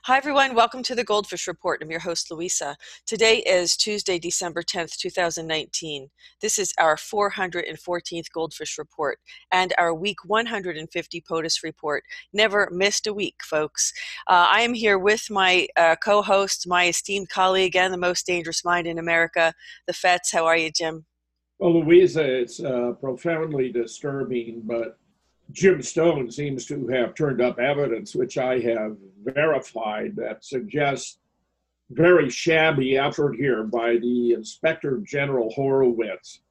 Hi, everyone. Welcome to the GoldFIsh Report. I'm your host, Louisa. Today is Tuesday, December 10th, 2019. This is our 414th GoldFIsh Report and our week 150 POTUS report. Never missed a week, folks. I am here with my co-host, my esteemed colleague, and the most dangerous mind in America, the Fetz. How are you, Jim? Well, Louisa, it's profoundly disturbing, but Jim Stone seems to have turned up evidence, which I have verified, that suggests very shabby effort here by the Inspector General Horowitz,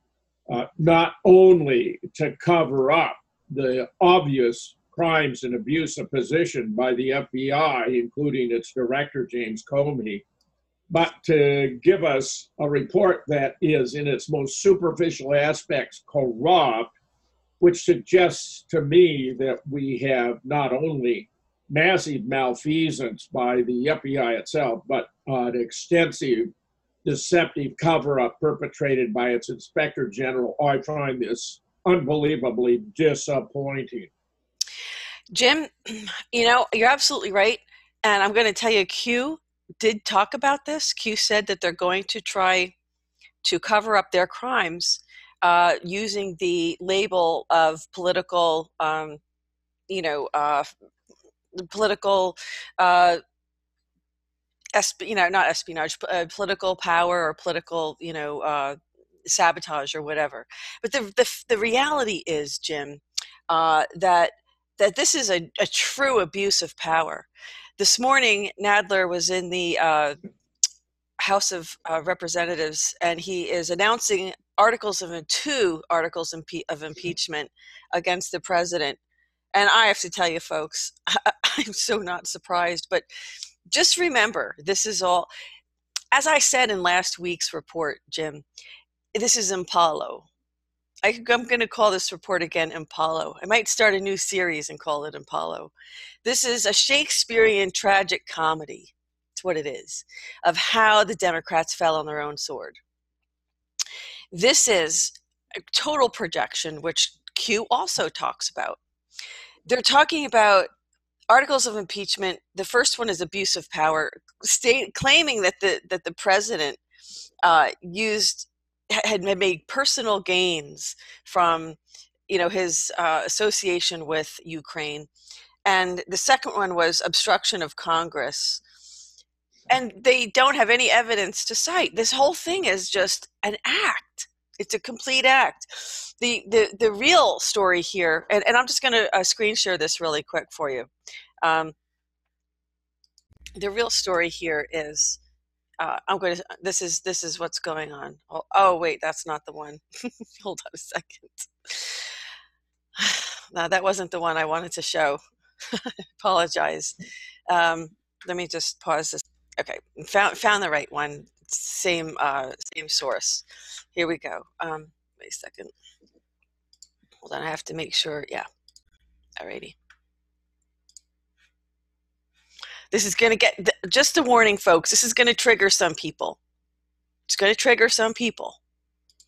not only to cover up the obvious crimes and abuse of position by the FBI, including its director, James Comey, but to give us a report that is, in its most superficial aspects, corrupt, which suggests to me that we have not only massive malfeasance by the FBI itself, but an extensive deceptive cover-up perpetrated by its Inspector General. I find this unbelievably disappointing. Jim, you know, you're absolutely right. And I'm going to tell you, Q did talk about this. Q said that they're going to try to cover up their crimes using the label of political, political, not espionage, political power or political, sabotage or whatever. But the reality is, Jim, that this is a true abuse of power. This morning, Nadler was in the House of Representatives, and he is announcing two articles of impeachment against the president. And I have to tell you, folks, I'm so not surprised. But just remember, this is all, as I said in last week's report, Jim, this is Impalo. I'm going to call this report again Impalo. I might start a new series and call it Impalo. This is a Shakespearean tragic comedy. It's what it is, of how the Democrats fell on their own sword. This is a total projection, which Q also talks about. They're talking about articles of impeachment. The first one is abuse of power, claiming that the president had made personal gains from his association with Ukraine. And the second one was obstruction of Congress. And they don't have any evidence to cite. This whole thing is just an act. It's a complete act. The real story here, and I'm just going to screen share this really quick for you. The real story here is, this is what's going on. Oh wait, that's not the one. Hold on a second. No, that wasn't the one I wanted to show. Apologize. Let me just pause this. Okay, found the right one. Same source. Here we go. Wait a second. Hold on, I have to make sure. Yeah. Alrighty. This is going to get, just a warning, folks, this is going to trigger some people. It's going to trigger some people.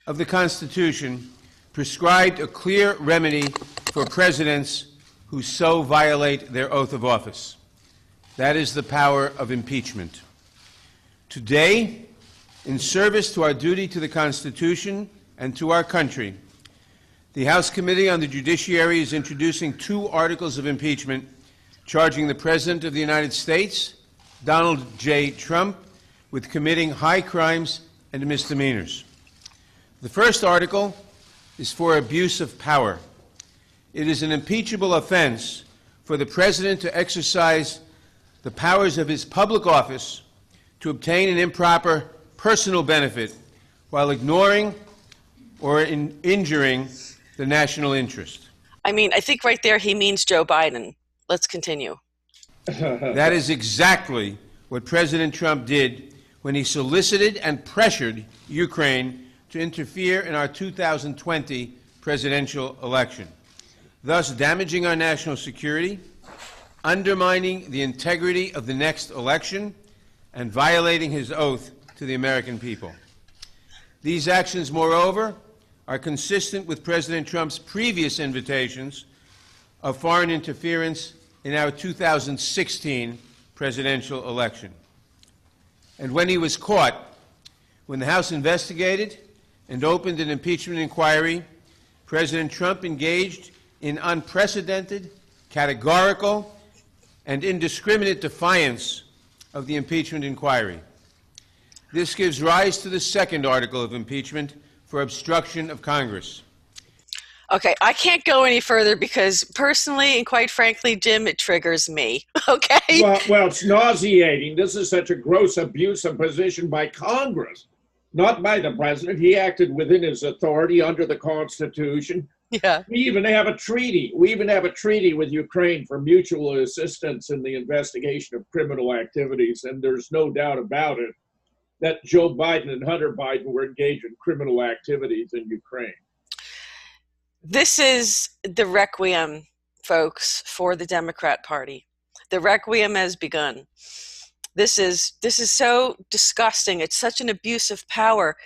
Of the Constitution prescribed a clear remedy for presidents who so violate their oath of office. That is the power of impeachment. Today, in service to our duty to the Constitution and to our country, the House Committee on the Judiciary is introducing two articles of impeachment charging the President of the United States, Donald J. Trump, with committing high crimes and misdemeanors. The first article is for abuse of power. It is an impeachable offense for the President to exercise the powers of his public office to obtain an improper personal benefit while ignoring or injuring the national interest. I mean, I think right there he means Joe Biden. Let's continue. That is exactly what President Trump did when he solicited and pressured Ukraine to interfere in our 2020 presidential election, thus damaging our national security, undermining the integrity of the next election, and violating his oath to the American people. These actions, moreover, are consistent with President Trump's previous invitations of foreign interference in our 2016 presidential election. And when he was caught, when the House investigated and opened an impeachment inquiry, President Trump engaged in unprecedented, categorical, and indiscriminate defiance of the impeachment inquiry. This gives rise to the second article of impeachment for obstruction of Congress. Okay, I can't go any further because personally and quite frankly, Jim, it triggers me. Okay? Well, it's nauseating. This is such a gross abuse of position by Congress, not by the president. He acted within his authority under the Constitution. Yeah. We even have a treaty. We even have a treaty with Ukraine for mutual assistance in the investigation of criminal activities. And there's no doubt about it that Joe Biden and Hunter Biden were engaged in criminal activities in Ukraine. This is the requiem, folks, for the Democrat Party. The requiem has begun. This is so disgusting. It's such an abuse of power.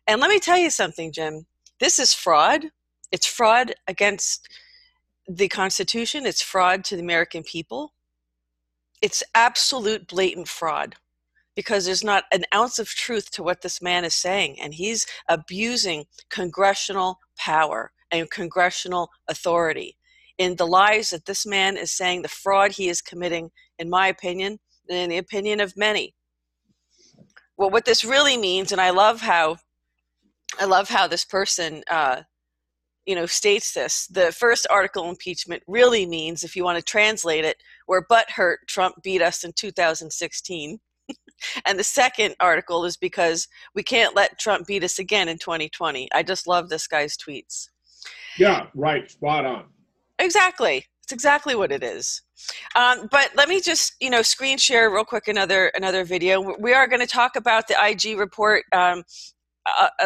And let me tell you something, Jim. This is fraud. It's fraud against the Constitution. It's fraud to the American people. It's absolute blatant fraud because there's not an ounce of truth to what this man is saying. And he's abusing congressional power and congressional authority in the lies that this man is saying, the fraud he is committing, in my opinion, and in the opinion of many. Well, what this really means, and I love how this person, states this. The first article of impeachment really means, if you want to translate it, we're butthurt Trump beat us in 2016. And the second article is because we can't let Trump beat us again in 2020. I just love this guy's tweets. Yeah, right. Spot on. Exactly. It's exactly what it is. But let me just, screen share real quick another video. We are going to talk about the IG report a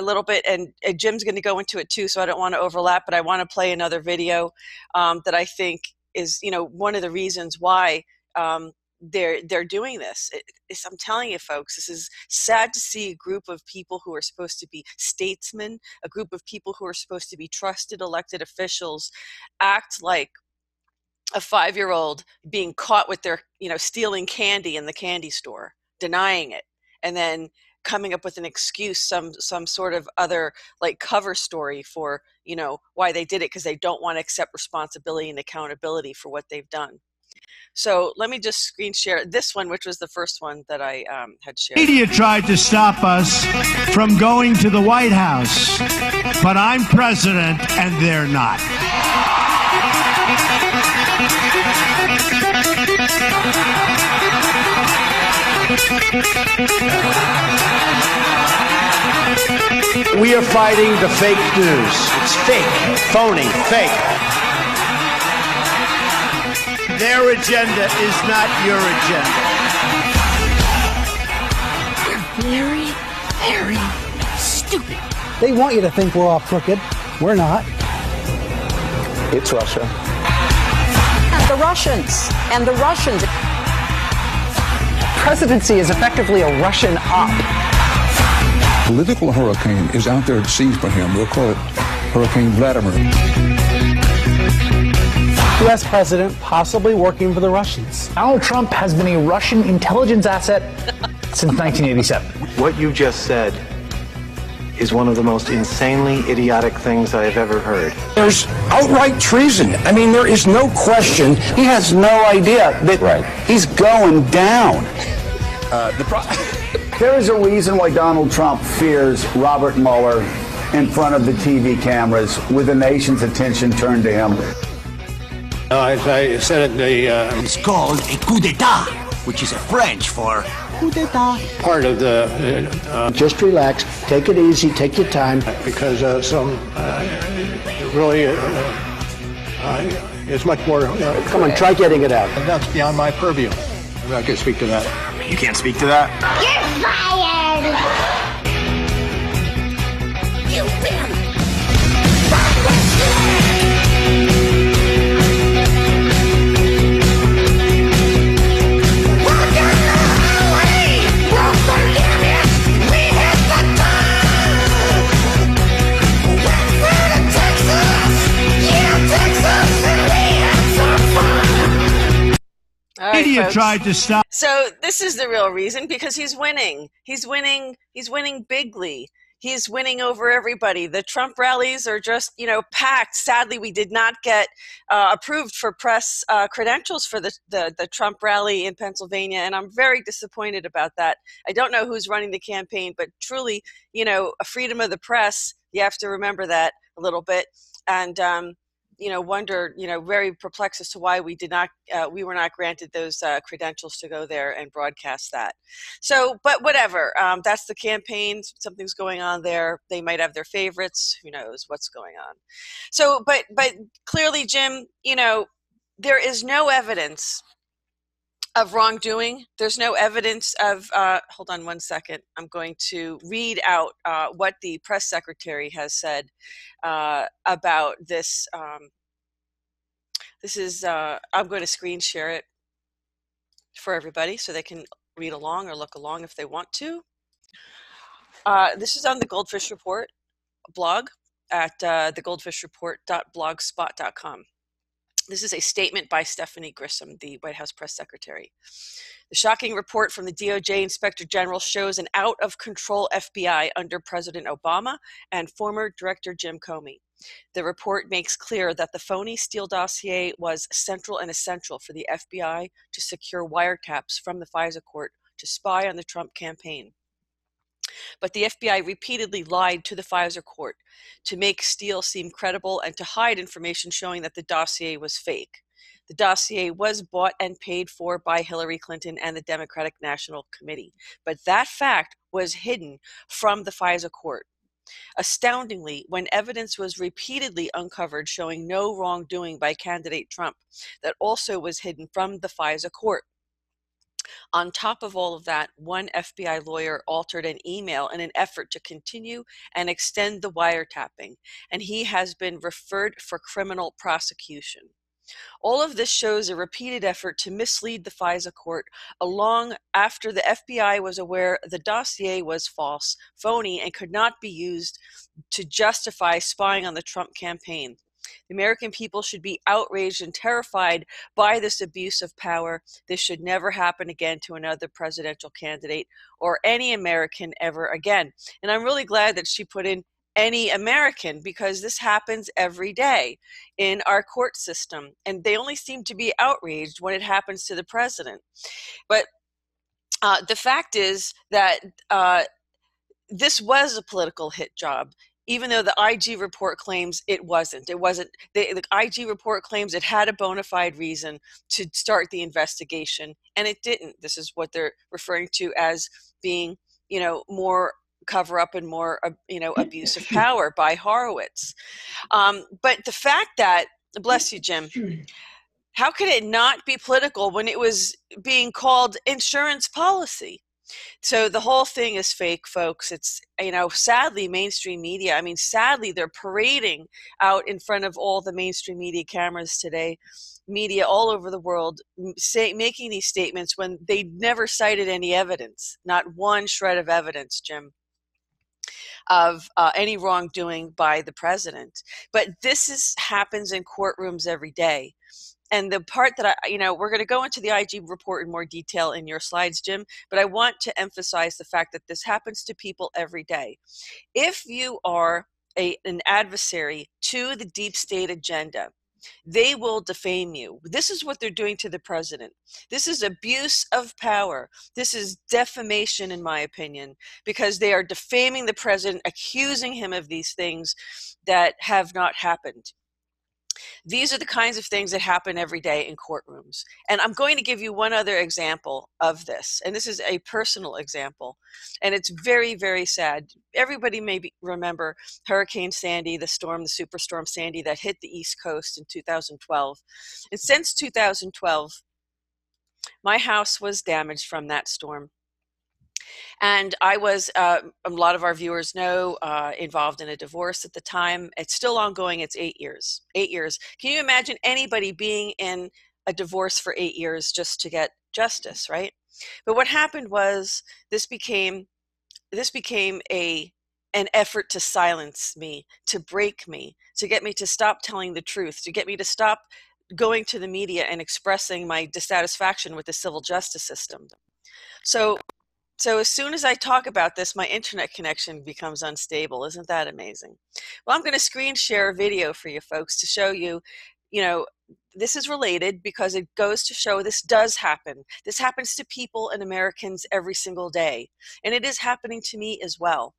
little bit, and Jim's going to go into it too, so I don't want to overlap, but I want to play another video that I think is, one of the reasons why they're doing this. I'm telling you, folks, this is sad to see a group of people who are supposed to be statesmen, a group of people who are supposed to be trusted elected officials, act like a 5-year-old being caught with their, stealing candy in the candy store, denying it, and then coming up with an excuse, some sort of other like cover story for, why they did it, because they don't want to accept responsibility and accountability for what they've done. So let me just screen share this one, which was the first one that I had shared. Media tried to stop us from going to the White House, but I'm president and they're not. We are fighting the fake news. It's fake, phony, fake. Their agenda is not your agenda. Very, very stupid. They want you to think we're all crooked. We're not. It's Russia. The Russians. And the Russians. Presidency is effectively a Russian op. Political hurricane is out there at sea for him. We'll call it Hurricane Vladimir. U.S. president possibly working for the Russians. Donald Trump has been a Russian intelligence asset since 1987. What you just said is one of the most insanely idiotic things I have ever heard. There's outright treason. I mean, there is no question. He has no idea that he's going down. There is a reason why Donald Trump fears Robert Mueller in front of the TV cameras with the nation's attention turned to him. As I said at the... It's called a coup d'etat, which is a French for coup d'etat. part of the... Just relax, take it easy, take your time. because it's much more... Come on, try getting it out. That's beyond my purview. I can speak to that. You can't speak to that. You're fired! You media folks. tried to stop. So this is the real reason, because he's winning. He's winning bigly. He's winning over everybody. The Trump rallies are just, packed. Sadly, we did not get approved for press credentials for the Trump rally in Pennsylvania, and I'm very disappointed about that. I don't know who's running the campaign, but truly, a freedom of the press, you have to remember that a little bit. And wonder, very perplexed as to why we were not granted those credentials to go there and broadcast that. So, but whatever, that's the campaign. Something's going on there. They might have their favorites. Who knows what's going on? So, but clearly, Jim, there is no evidence of wrongdoing. There's no evidence of, hold on one second. I'm going to read out what the press secretary has said about this. This is, I'm going to screen share it for everybody so they can read along or look along if they want to. This is on the GoldFIsh Report blog at thegoldfishreport.blogspot.com. This is a statement by Stephanie Grissom, the White House press secretary. The shocking report from the DOJ Inspector General shows an out-of-control FBI under President Obama and former Director Jim Comey. The report makes clear that the phony Steele dossier was central and essential for the FBI to secure wiretaps from the FISA court to spy on the Trump campaign. But the FBI repeatedly lied to the FISA court to make Steele seem credible and to hide information showing that the dossier was fake. The dossier was bought and paid for by Hillary Clinton and the Democratic National Committee, but that fact was hidden from the FISA court. Astoundingly, when evidence was repeatedly uncovered showing no wrongdoing by candidate Trump, that also was hidden from the FISA court. On top of all of that, one FBI lawyer altered an email in an effort to continue and extend the wiretapping, and he has been referred for criminal prosecution. All of this shows a repeated effort to mislead the FISA court long after the FBI was aware the dossier was false, phony, and could not be used to justify spying on the Trump campaign. The American people should be outraged and terrified by this abuse of power. This should never happen again to another presidential candidate or any American ever again. And I'm really glad that she put in any American, because this happens every day in our court system. And they only seem to be outraged when it happens to the president. But the fact is that this was a political hit job. Even though the IG report claims it wasn't. The IG report claims it had a bona fide reason to start the investigation, and it didn't. This is what they're referring to as being, more cover up and more, abuse of power by Horowitz. But the fact that, bless you, Jim, how could it not be political when it was being called insurance policy? So the whole thing is fake, folks. It's, sadly, mainstream media. Sadly, they're parading out in front of all the mainstream media cameras today, media all over the world, making these statements when they never cited any evidence, not one shred of evidence, Jim, of any wrongdoing by the president. But this happens in courtrooms every day. And the part that we're going to go into the IG report in more detail in your slides, Jim, but I want to emphasize the fact that this happens to people every day. If you are an adversary to the deep state agenda, they will defame you. This is what they're doing to the president. This is abuse of power. This is defamation, in my opinion, because they are defaming the president, accusing him of these things that have not happened. These are the kinds of things that happen every day in courtrooms. And I'm going to give you one other example of this. And this is a personal example. And it's very, very sad. Everybody may remember Hurricane Sandy, the superstorm Sandy that hit the East Coast in 2012. And since 2012, my house was damaged from that storm. And I was, a lot of our viewers know, involved in a divorce at the time. It's still ongoing. It's 8 years. 8 years. Can you imagine anybody being in a divorce for 8 years just to get justice, right? But what happened was this became an effort to silence me, to break me, to get me to stop telling the truth, to get me to stop going to the media and expressing my dissatisfaction with the civil justice system. So as soon as I talk about this, my internet connection becomes unstable. Isn't that amazing? Well, I'm going to screen share a video for you folks to show you, this is related because it goes to show this does happen. This happens to people and Americans every single day. And it is happening to me as well.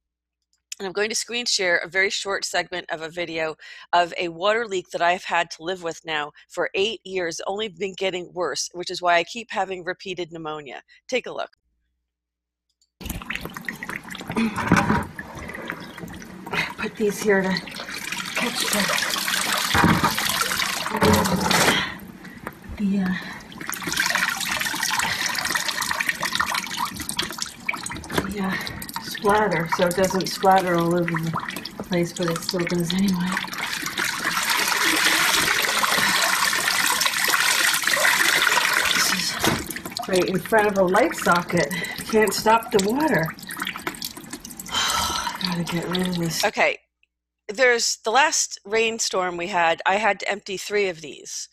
And I'm going to screen share a very short segment of a video of a water leak that I've had to live with now for 8 years, only been getting worse, which is why I keep having repeated pneumonia. Take a look. I put these here to catch the splatter, so it doesn't splatter all over the place, but it still does anyway. This is right in front of a light socket. Can't stop the water. Gotta get rid of this. Okay, there's the last rainstorm we had, I had to empty 3 of these.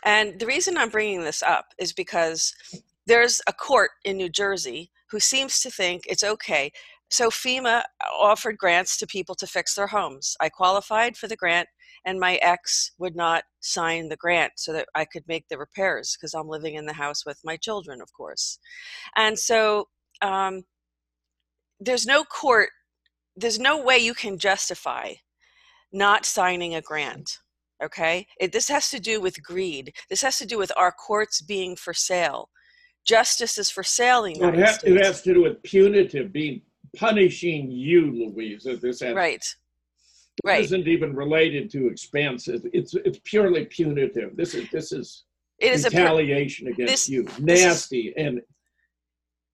And the reason I'm bringing this up is because there's a court in New Jersey who seems to think it's okay. So FEMA offered grants to people to fix their homes. I qualified for the grant, and my ex would not sign the grant so that I could make the repairs because I'm living in the house with my children, of course. And so there's no court, there's no way you can justify not signing a grant, okay? This has to do with greed. This has to do with our courts being for sale. Justice is for sale in the United States. It has to do with punitive, punishing you, Louisa. Right. This isn't even related to expense. It's purely punitive. This is retaliation against you. Nasty. And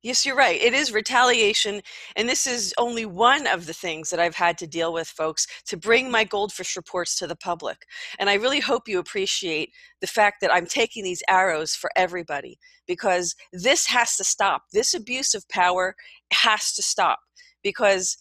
yes, you're right. It is retaliation, and this is only one of the things that I've had to deal with, folks, to bring my GoldFIsh reports to the public. And I really hope you appreciate the fact that I'm taking these arrows for everybody, because this has to stop. This abuse of power has to stop, because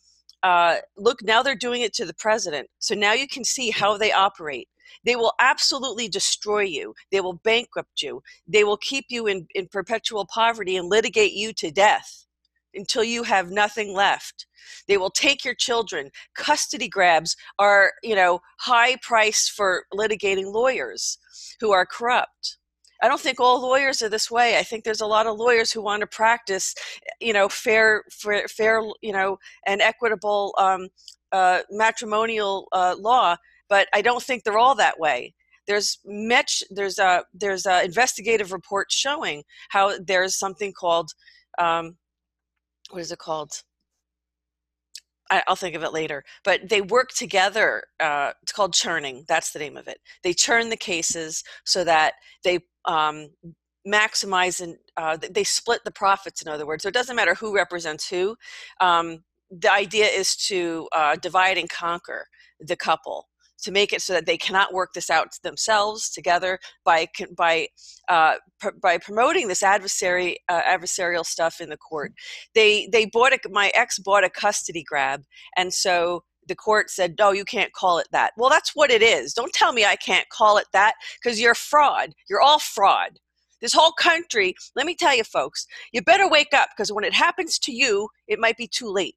look, now they're doing it to the president. So now you can see how they operate. They will absolutely destroy you. They will bankrupt you. They will keep you in perpetual poverty and litigate you to death until you have nothing left. They will take your children. Custody grabs are, high price for litigating lawyers who are corrupt. I don't think all lawyers are this way. I think there's a lot of lawyers who want to practice, fair, and equitable matrimonial law. But I don't think they're all that way. There's investigative reports showing how there's something called, what is it called? I'll think of it later. But they work together. It's called churning. That's the name of it. They churn the cases so that they maximize and they split the profits, in other words. So it doesn't matter who represents who. The idea is to divide and conquer the couple, to make it so that they cannot work this out themselves together by promoting this adversarial stuff in the court. My ex bought a custody grab, and so the court said, no, you can't call it that. Well, that's what it is. Don't tell me I can't call it that, because you're fraud. You're all fraud. This whole country, let me tell you folks, you better wake up, because when it happens to you, it might be too late.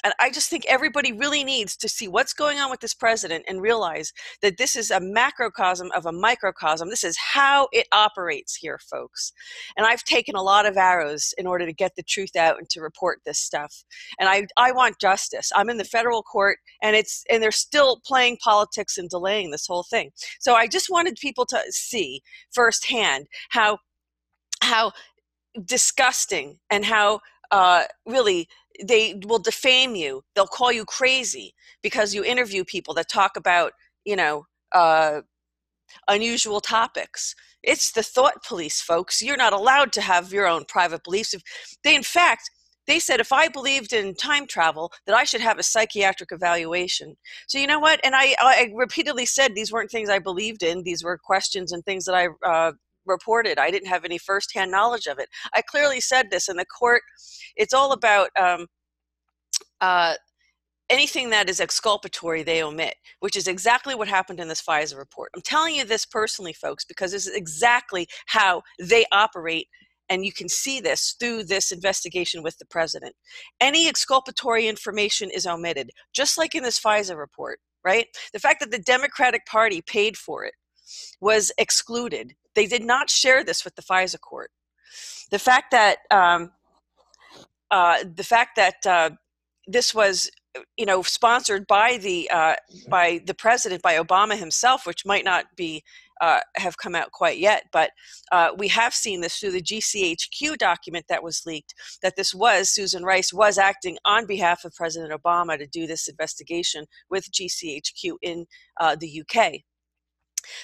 And I just think everybody really needs to see what's going on with this president and realize that this is a macrocosm of a microcosm. This is how it operates here, folks. And I've taken a lot of arrows in order to get the truth out and to report this stuff. And I want justice. I'm in the federal court, and they're still playing politics and delaying this whole thing. So I just wanted people to see firsthand how disgusting and how really they will defame you. They'll call you crazy because you interview people that talk about, unusual topics. It's the thought police, folks. You're not allowed to have your own private beliefs. In fact, they said if I believed in time travel, that I should have a psychiatric evaluation. So you know what? And I repeatedly said these weren't things I believed in. These were questions and things that I reported. I didn't have any firsthand knowledge of it. I clearly said this in the court. It's all about anything that is exculpatory, they omit, which is exactly what happened in this FISA report. I'm telling you this personally, folks, because this is exactly how they operate, and you can see this through this investigation with the president. Any exculpatory information is omitted, just like in this FISA report, right? The fact that the Democratic Party paid for it was excluded. They did not share this with the FISA court. The fact that this was, sponsored by the president, by Obama himself, which might not be have come out quite yet, but we have seen this through the GCHQ document that was leaked, that Susan Rice was acting on behalf of President Obama to do this investigation with GCHQ in the UK.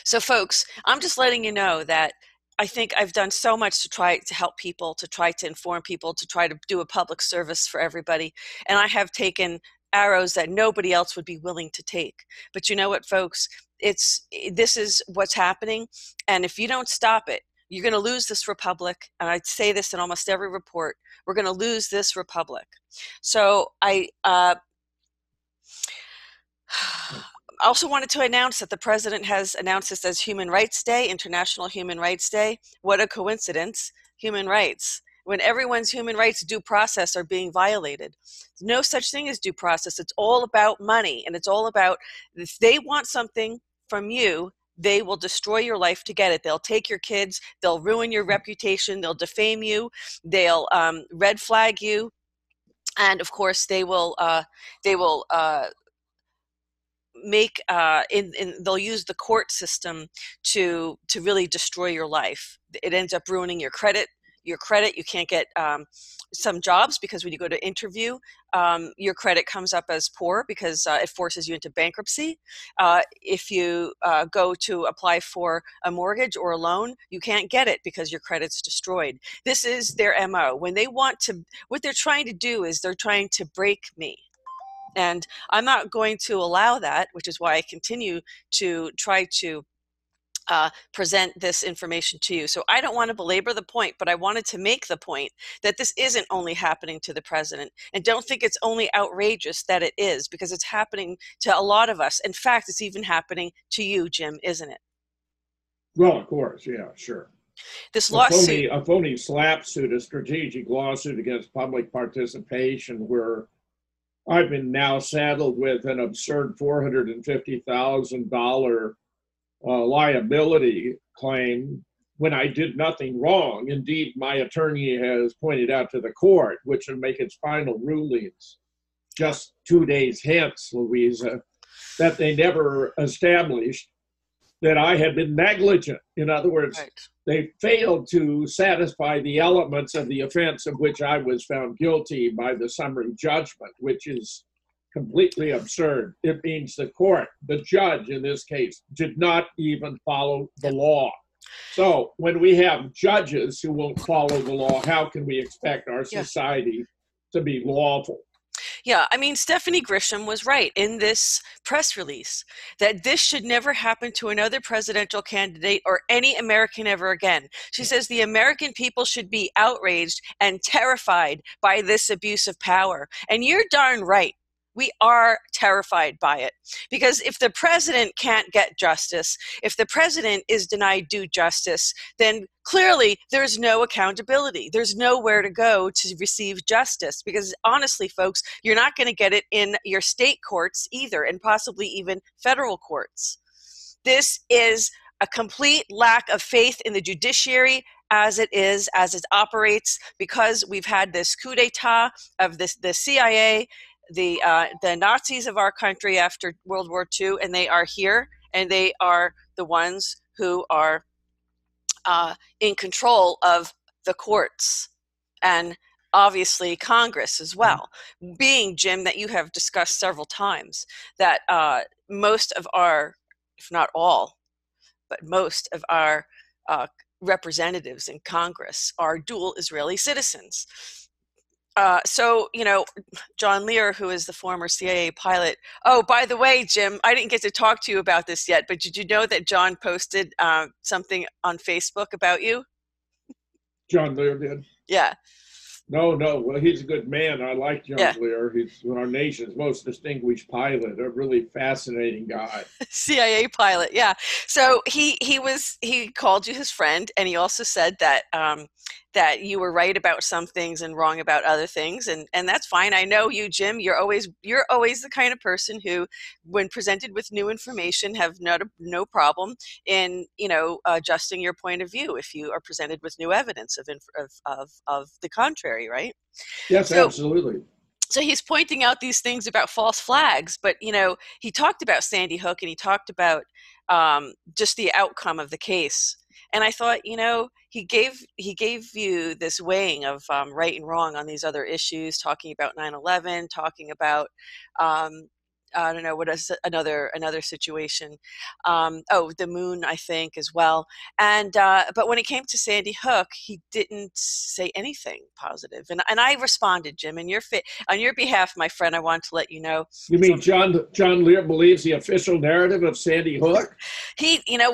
So folks, I'm just letting you know that I think I've done so much to try to help people, to try to inform people, to try to do a public service for everybody. And I have taken arrows that nobody else would be willing to take. But you know what, folks? This is what's happening. And if you don't stop it, you're going to lose this republic. And I say this in almost every report. We're going to lose this republic. So I also wanted to announce that the president has announced this as Human Rights Day, International Human Rights Day. What a coincidence. Human rights. When everyone's human rights due process are being violated. There's no such thing as due process. It's all about money. And it's all about, if they want something from you, they will destroy your life to get it. They'll take your kids. They'll ruin your reputation. They'll defame you. They'll red flag you. And of course, they will they'll use the court system to really destroy your life. It ends up ruining your credit. You can't get some jobs because when you go to interview, your credit comes up as poor because it forces you into bankruptcy. If you go to apply for a mortgage or a loan, you can't get it because your credit's destroyed. This is their MO. When they want to, what they're trying to do is they're trying to break me. And I'm not going to allow that, which is why I continue to try to present this information to you. So I don't want to belabor the point, but I wanted to make the point that this isn't only happening to the president. And don't think it's only outrageous that it is, because it's happening to a lot of us. In fact, it's even happening to you, Jim, isn't it? Well, of course, yeah, sure. This lawsuit, a phony slap suit, a strategic lawsuit against public participation, where I've been now saddled with an absurd $450,000 liability claim when I did nothing wrong. Indeed, my attorney has pointed out to the court, which will make its final rulings just 2 days hence, Louisa, that they never established that I had been negligent. In other words, right. They failed to satisfy the elements of the offense of which I was found guilty by the summary judgment, which is completely absurd. It means the court, the judge in this case, did not even follow the law. So when we have judges who won't follow the law, how can we expect our society to be lawful? Yeah, I mean, Stephanie Grisham was right in this press release that this should never happen to another presidential candidate or any American ever again. She says the American people should be outraged and terrified by this abuse of power. And you're darn right. We are terrified by it, because if the president can't get justice, if the president is denied due justice, then clearly there's no accountability. There's nowhere to go to receive justice, because honestly, folks, you're not going to get it in your state courts either, and possibly even federal courts. This is a complete lack of faith in the judiciary as it operates, because we've had this coup d'etat of the CIA, the Nazis of our country after World War II, and they are here, and they are the ones who are in control of the courts and obviously Congress as well. Being, Jim, that you have discussed several times, that most of our, if not all, but most of our representatives in Congress are dual Israeli citizens. So, you know, John Lear, who is the former CIA pilot. Oh, by the way, Jim, I didn't get to talk to you about this yet, but did you know that John posted something on Facebook about you? John Lear did? Yeah. No, no. Well, he's a good man. I like Yeah. John Lear. He's our nation's most distinguished pilot, a really fascinating guy. CIA pilot, yeah. So he called you his friend, and he also said that that you were right about some things and wrong about other things, and that's fine. I know you, Jim. You're always the kind of person who, when presented with new information, have no problem in adjusting your point of view if you are presented with new evidence of the contrary, right? Yes, So absolutely. so he's pointing out these things about false flags, but he talked about Sandy Hook, and he talked about just the outcome of the case. And I thought, he gave you this weighing of right and wrong on these other issues, talking about 9/11, talking about I don't know what is another situation. The moon, I think, as well. And but when it came to Sandy Hook, he didn't say anything positive. And I responded, Jim, on your behalf, my friend. I want to let you know. You mean John Lear believes the official narrative of Sandy Hook?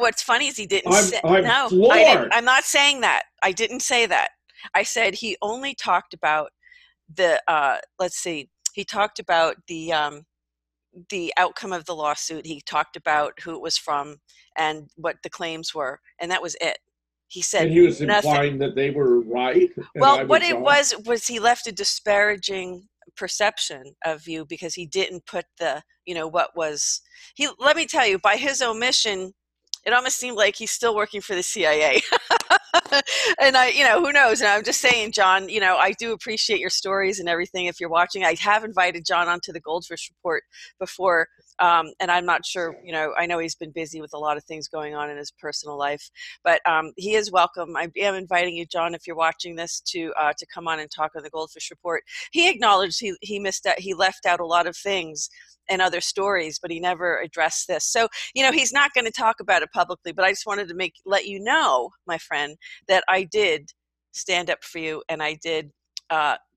What's funny is he didn't. I'm floored. I'm not saying that. I didn't say that. I said he only talked about the. Let's see. He talked about the outcome of the lawsuit. He talked about who it was from and what the claims were, and that was it. He said and he was nothing. Implying that they were right. Well, what it was he left a disparaging perception of you because he didn't put the what was he. Let me tell you, by his omission, it almost seemed like he's still working for the CIA. And who knows? And I'm just saying, John, I do appreciate your stories and everything. If you're watching, I have invited John onto the GoldFIsh Report before. And I'm not sure, I know he's been busy with a lot of things going on in his personal life, but he is welcome. I am inviting you, John, if you're watching this, to come on and talk on the GoldFIsh Report. He acknowledged he missed out, he left out a lot of things and other stories, but he never addressed this. So, he's not going to talk about it publicly, but I just wanted to let you know, my friend, that I did stand up for you, and I did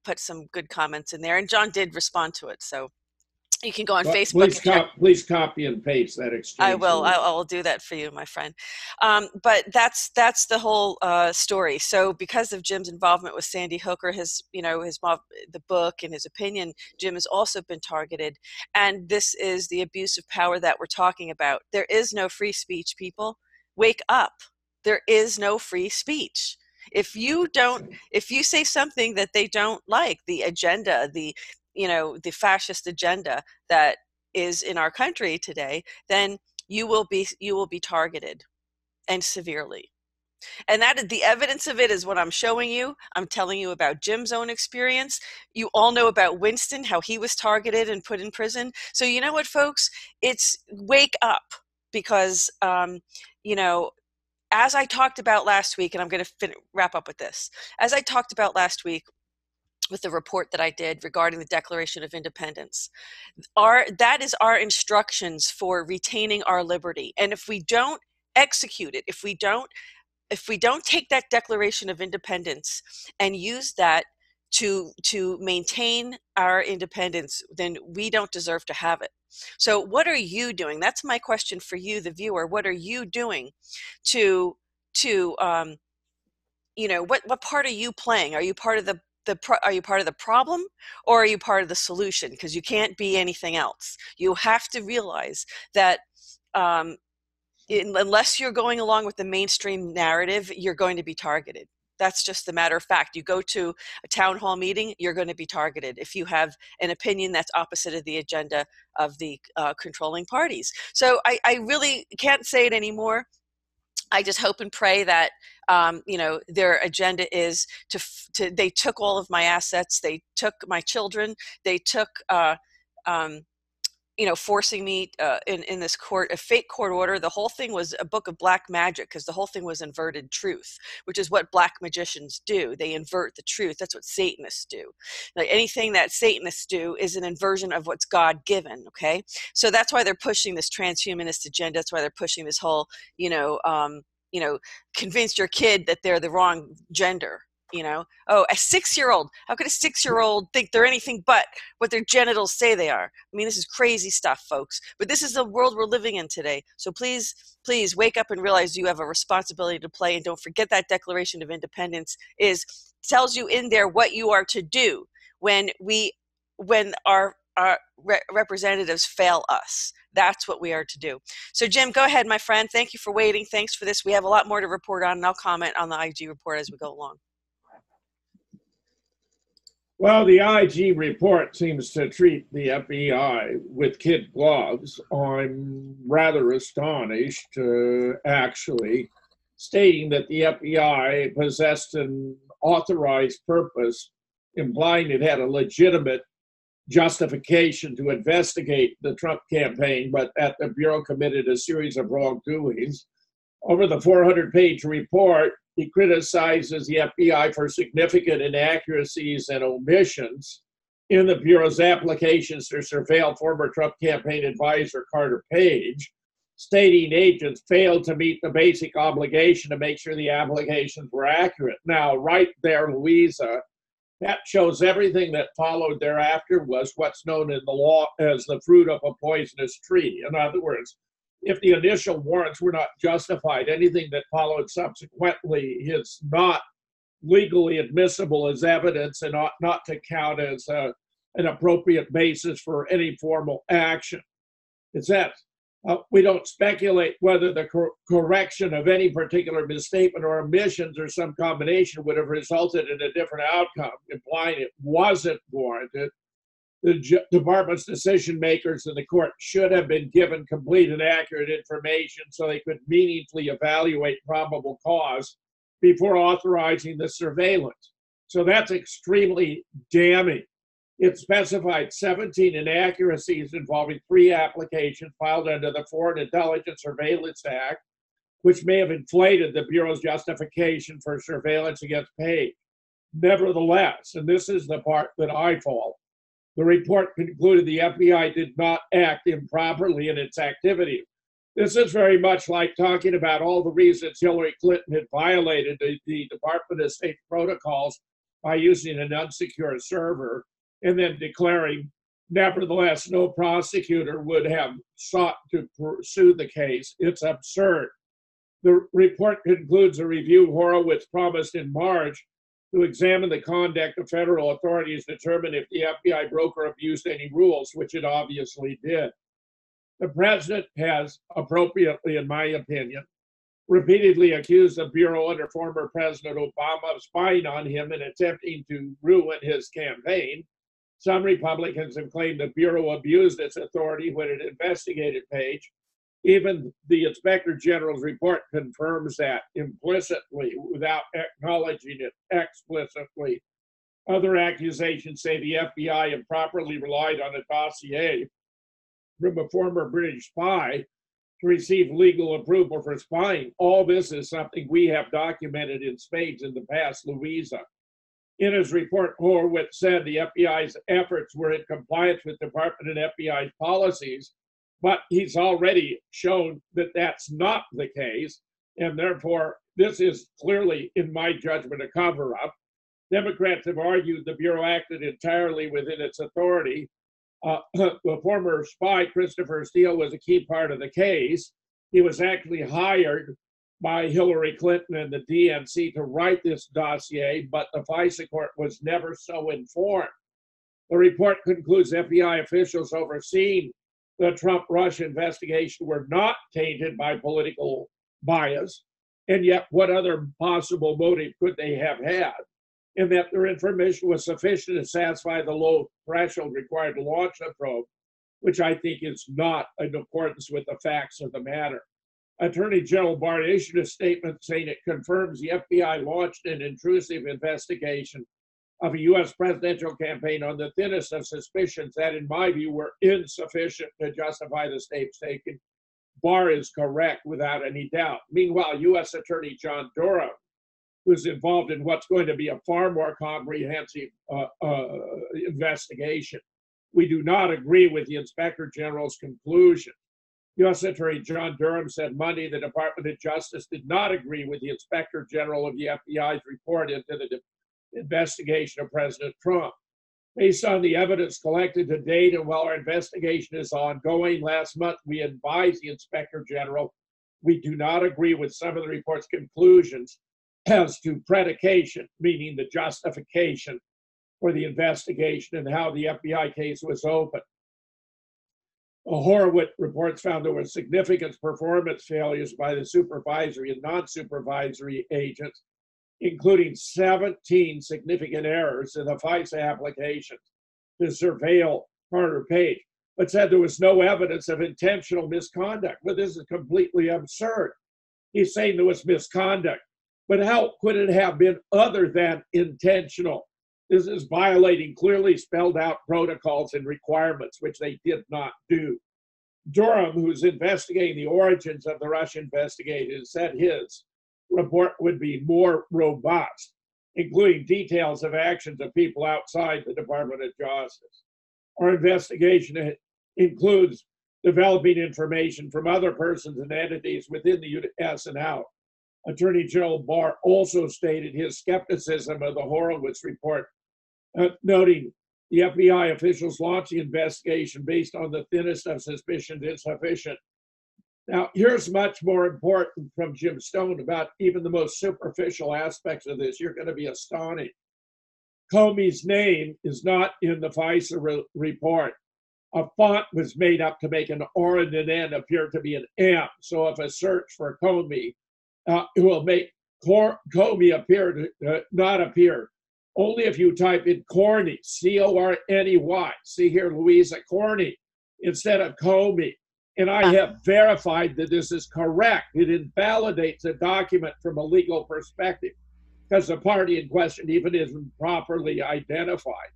put some good comments in there, and John did respond to it. So you can go on Facebook. Please copy and paste that exchange. I will. I will do that for you, my friend. But that's the whole story. So because of Jim's involvement with Sandy Hook, or his the book and his opinion, Jim has also been targeted. And this is the abuse of power that we're talking about. There is no free speech, people. Wake up. There is no free speech. If you say something that they don't like, the agenda, the fascist agenda that is in our country today, then you will be targeted, and severely. And that is the evidence of it is what I'm showing you. I'm telling you about Jim's own experience. You all know about Winston, how he was targeted and put in prison. So you know what, folks? It's wake up, because as I talked about last week, and I'm going to wrap up with this. As I talked about last week with the report that I did regarding the Declaration of Independence, that is our instructions for retaining our liberty. And if we don't execute it, if we don't take that Declaration of Independence and use that to maintain our independence, then we don't deserve to have it. So what are you doing? That's my question for you, the viewer. What are you doing to what part are you playing? Are you part of are you part of the problem, or are you part of the solution? Because you can't be anything else. You have to realize that unless you're going along with the mainstream narrative, you're going to be targeted. That's just the matter of fact. You go to a town hall meeting, you're going to be targeted if you have an opinion that's opposite of the agenda of the controlling parties. So I really can't say it anymore. I just hope and pray that their agenda is to. They took all of my assets. They took my children. They took forcing me in this court, a fake court order. The whole thing was a book of black magic, because the whole thing was inverted truth, which is what black magicians do. They invert the truth. That's what Satanists do. Like anything that Satanists do is an inversion of what's God-given, okay? So that's why they're pushing this transhumanist agenda. That's why they're pushing this whole, convince your kid that they're the wrong gender. You know, oh, a 6-year-old. How could a 6-year-old think they're anything but what their genitals say they are? I mean, this is crazy stuff, folks. But this is the world we're living in today. So please, please wake up and realize you have a responsibility to play. And don't forget that Declaration of Independence tells you in there what you are to do when our representatives fail us. That's what we are to do. So, Jim, go ahead, my friend. Thank you for waiting. Thanks for this. We have a lot more to report on, and I'll comment on the IG report as we go along. Well, the IG report seems to treat the FBI with kid gloves. I'm rather astonished, actually, stating that the FBI possessed an authorized purpose, implying it had a legitimate justification to investigate the Trump campaign, but that the Bureau committed a series of wrongdoings. Over the 400-page report, he criticizes the FBI for significant inaccuracies and omissions in the Bureau's applications to surveil former Trump campaign advisor Carter Page, stating agents failed to meet the basic obligation to make sure the applications were accurate. Now, right there, Louisa, that shows everything that followed thereafter was what's known in the law as the fruit of a poisonous tree. In other words, if the initial warrants were not justified, anything that followed subsequently is not legally admissible as evidence and ought not to count as an appropriate basis for any formal action. It says, we don't speculate whether the correction of any particular misstatement or omissions or some combination would have resulted in a different outcome, implying it wasn't warranted. The department's decision makers in the court should have been given complete and accurate information so they could meaningfully evaluate probable cause before authorizing the surveillance. So that's extremely damning. It specified 17 inaccuracies involving 3 applications filed under the Foreign Intelligence Surveillance Act, which may have inflated the Bureau's justification for surveillance against Page. Nevertheless, and this is the part that I follow, the report concluded the FBI did not act improperly in its activities. This is very much like talking about all the reasons Hillary Clinton had violated the Department of State protocols by using an unsecure server and then declaring, nevertheless, no prosecutor would have sought to pursue the case. It's absurd. The report concludes a review Horowitz promised in March to examine the conduct of federal authorities to determine if the FBI broke or abused any rules, which it obviously did. The president has, appropriately in my opinion, repeatedly accused the Bureau under former President Obama of spying on him and attempting to ruin his campaign. Some Republicans have claimed the Bureau abused its authority when it investigated Page. Even the Inspector General's report confirms that implicitly without acknowledging it explicitly. Other accusations say the FBI improperly relied on a dossier from a former British spy to receive legal approval for spying. All this is something we have documented in spades in the past, Louisa. In his report, Horowitz said the FBI's efforts were in compliance with Department and FBI's policies, but he's already shown that that's not the case, and therefore this is clearly, in my judgment, a cover-up. Democrats have argued the Bureau acted entirely within its authority. The former spy, Christopher Steele, was a key part of the case. He was actually hired by Hillary Clinton and the DNC to write this dossier, but the FISA court was never so informed. The report concludes FBI officials overseeing the Trump-Russia investigation were not tainted by political bias, and yet what other possible motive could they have had? And that their information was sufficient to satisfy the low threshold required to launch a probe, which I think is not in accordance with the facts of the matter. Attorney General Barr issued a statement saying it confirms the FBI launched an intrusive investigation of a U.S. presidential campaign on the thinnest of suspicions that, in my view, were insufficient to justify the steps taken. Barr is correct without any doubt. Meanwhile, U.S. Attorney John Durham, who's involved in what's going to be a far more comprehensive investigation, we do not agree with the Inspector General's conclusion. U.S. Attorney John Durham said Monday the Department of Justice did not agree with the Inspector General of the FBI's report into the investigation of President Trump. Based on the evidence collected to date and while our investigation is ongoing, last month we advised the Inspector General we do not agree with some of the report's conclusions as to predication, meaning the justification for the investigation and how the FBI case was opened. The Horowitz reports found there were significant performance failures by the supervisory and non-supervisory agents, including 17 significant errors in the FISA applications to surveil Carter Page, but said there was no evidence of intentional misconduct. But this is completely absurd. He's saying there was misconduct, but how could it have been other than intentional? This is violating clearly spelled out protocols and requirements, which they did not do. Durham, who's investigating the origins of the Russia investigation, said his report would be more robust, including details of actions of people outside the Department of Justice. Our investigation includes developing information from other persons and entities within the U.S. and out. Attorney General Barr also stated his skepticism of the Horowitz report, noting the FBI officials launched the investigation based on the thinnest of suspicions insufficient. Now, here's much more important from Jim Stone about even the most superficial aspects of this. You're going to be astonished. Comey's name is not in the FISA report. A font was made up to make an R and an N appear to be an M. So if a search for Comey, it will make Comey appear to not appear. Only if you type in Corney, C-O-R-N-E-Y. See here, Louisa, Corney, instead of Comey. And I have verified that this is correct. It invalidates a document from a legal perspective because the party in question even isn't properly identified.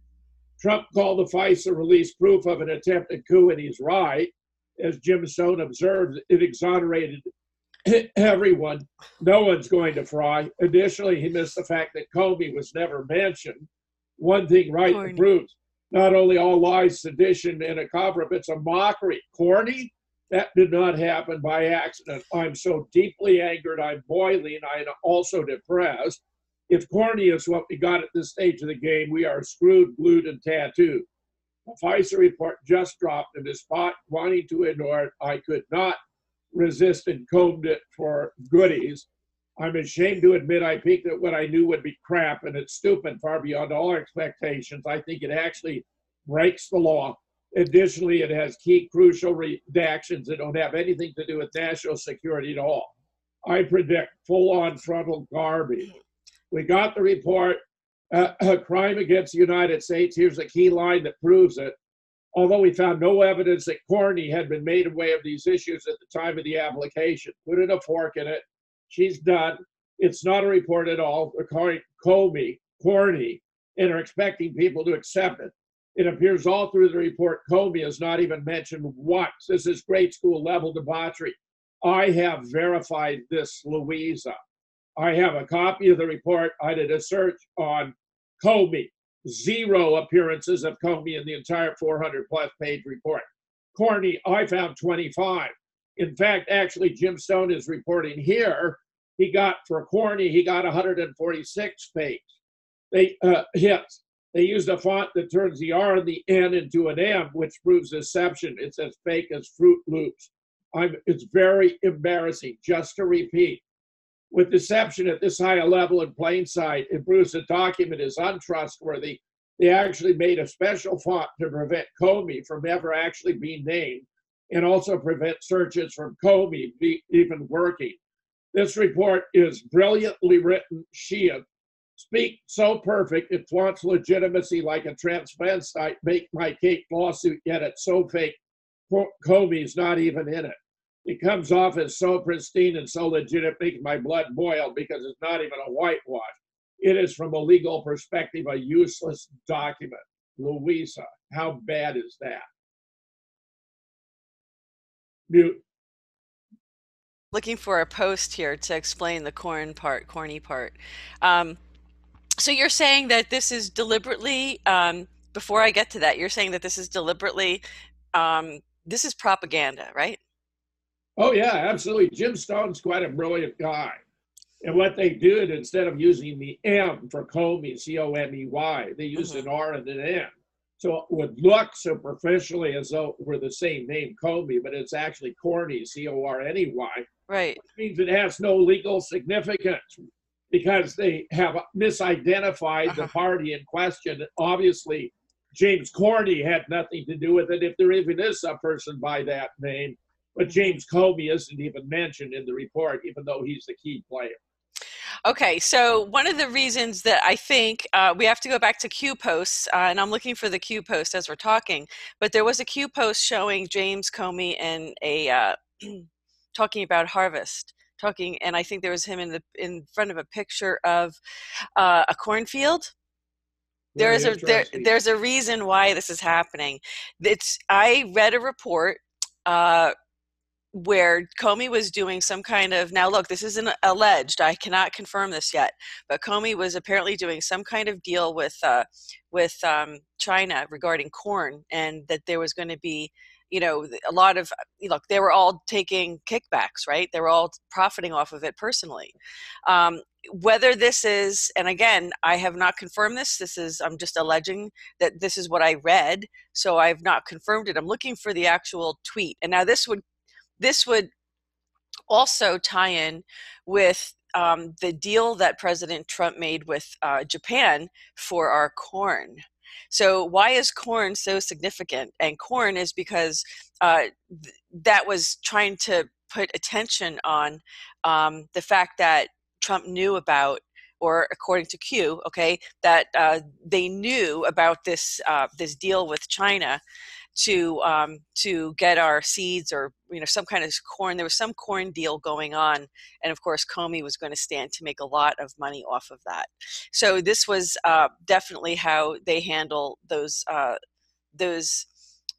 Trump called the FISA release proof of an attempted coup, and he's right. As Jim Stone observed, it exonerated everyone. No one's going to fry. Additionally, he missed the fact that Comey was never mentioned. One thing right proves, not only all lies, sedition, and a cover-up, it's a mockery. Corny? That did not happen by accident. I'm so deeply angered, I'm boiling, I'm also depressed. If corny is what we got at this stage of the game, we are screwed, glued, and tattooed. The FISA report just dropped, and despite wanting to ignore it, I could not resist and combed it for goodies. I'm ashamed to admit I peeked at what I knew would be crap, and it's stupid, far beyond all our expectations. I think it actually breaks the law. Additionally, it has key crucial redactions that don't have anything to do with national security at all. I predict full-on frontal garbage. We got the report, a crime against the United States. Here's a key line that proves it. Although we found no evidence that Corney had been made aware of these issues at the time of the application. Put a fork in it. She's done. It's not a report at all. They're calling Comey corny and are expecting people to accept it. It appears all through the report, Comey is not even mentioned once. This is grade school level debauchery. I have verified this, Louisa. I have a copy of the report. I did a search on Comey. 0 appearances of Comey in the entire 400-plus page report. Corney, I found 25. In fact, actually, Jim Stone is reporting here, he got, for Corney, he got 146 pages. Hits. They used a font that turns the R and the N into an M, which proves deception. It's as fake as Fruit Loops. It's very embarrassing. Just to repeat, with deception at this high a level in plain sight, it proves the document is untrustworthy. They actually made a special font to prevent Comey from ever actually being named and also prevent searches from Comey even working. This report is brilliantly written. Schiff speak so perfect, it flaunts legitimacy like a transvestite, make my cake lawsuit, yet it's so fake, Comey's not even in it. It comes off as so pristine and so legit, it makes my blood boil because it's not even a whitewash. It is, from a legal perspective, a useless document. Louisa, how bad is that? Mute. Looking for a post here to explain the corny part. So you're saying that this is deliberately, before I get to that, you're saying that this is deliberately, this is propaganda, right? Oh, yeah, absolutely. Jim Stone's quite a brilliant guy. And what they did, instead of using the M for Comey, C-O-M-E-Y, they used an R and an N. So it would look superficially as though it were the same name, Comey, but it's actually Corny, C-O-R-N-E-Y. Right. Which means it has no legal significance because they have misidentified the party in question. Obviously, James Corney had nothing to do with it, if there even is a person by that name. But James Comey isn't even mentioned in the report, even though he's the key player. Okay, so one of the reasons that I think we have to go back to Q posts, and I'm looking for the Q post as we're talking, but there was a Q post showing James Comey in a talking about harvest, and I think there was him in front of a picture of a cornfield. There's a reason why this is happening. I read a report where Comey was doing some kind of, now look, this isn't alleged, I cannot confirm this yet, but Comey was apparently doing some kind of deal with China regarding corn, and that there was going to be, a lot of, look, they were all taking kickbacks, right? They were all profiting off of it personally. Whether this is, and again, I have not confirmed this, I'm just alleging that this is what I read, so I've not confirmed it. I'm looking for the actual tweet. And now this would also tie in with the deal that President Trump made with Japan for our corn. So why is corn so significant? And corn is because that was trying to put attention on the fact that Trump knew about, or according to Q, okay, that they knew about this deal with China to get our seeds, or some kind of corn. There was some corn deal going on, and of course Comey was going to stand to make a lot of money off of that. So this was definitely how they handle those.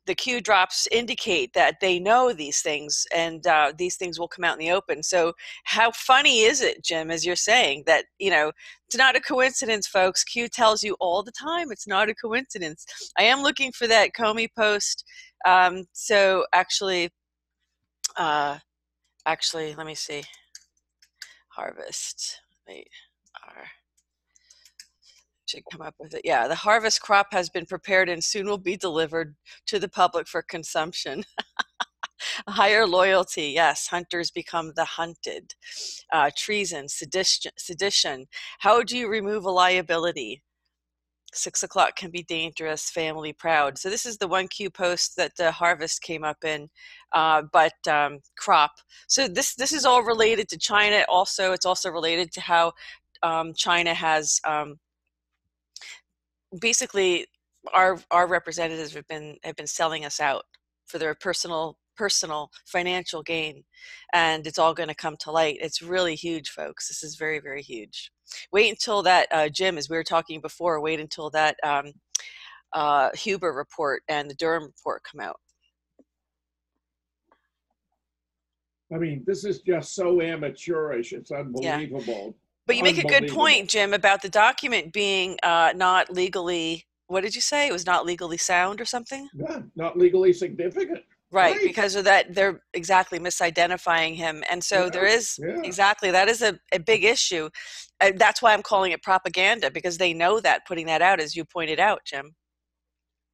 The Q drops indicate that they know these things, and these things will come out in the open. So how funny is it, Jim, as you're saying, that, it's not a coincidence, folks. Q tells you all the time it's not a coincidence. I am looking for that Comey post. So actually, let me see. Harvest. Wait. Should come up with it. Yeah, the harvest crop has been prepared and soon will be delivered to the public for consumption. Higher loyalty, yes. Hunters become the hunted. Treason, sedition. How do you remove a liability? 6 o'clock can be dangerous. Family proud. So this is the one Q post that the harvest came up in, but crop. So this is all related to China. Also, it's also related to how China has. Basically, our representatives have been selling us out for their personal financial gain, and it's all going to come to light. It's really huge, folks. This is very, very huge. Wait until that, Jim, as we were talking before, wait until that Huber report and the Durham report come out. I mean, this is just so amateurish. It's unbelievable. Yeah. But you make a good point, Jim, about the document being not legally, what did you say? It was not legally sound or something? Yeah, not legally significant. Right, because of that, they're exactly misidentifying him. And so there is, exactly, that is a big issue. That's why I'm calling it propaganda, because they know that, putting that out, as you pointed out, Jim.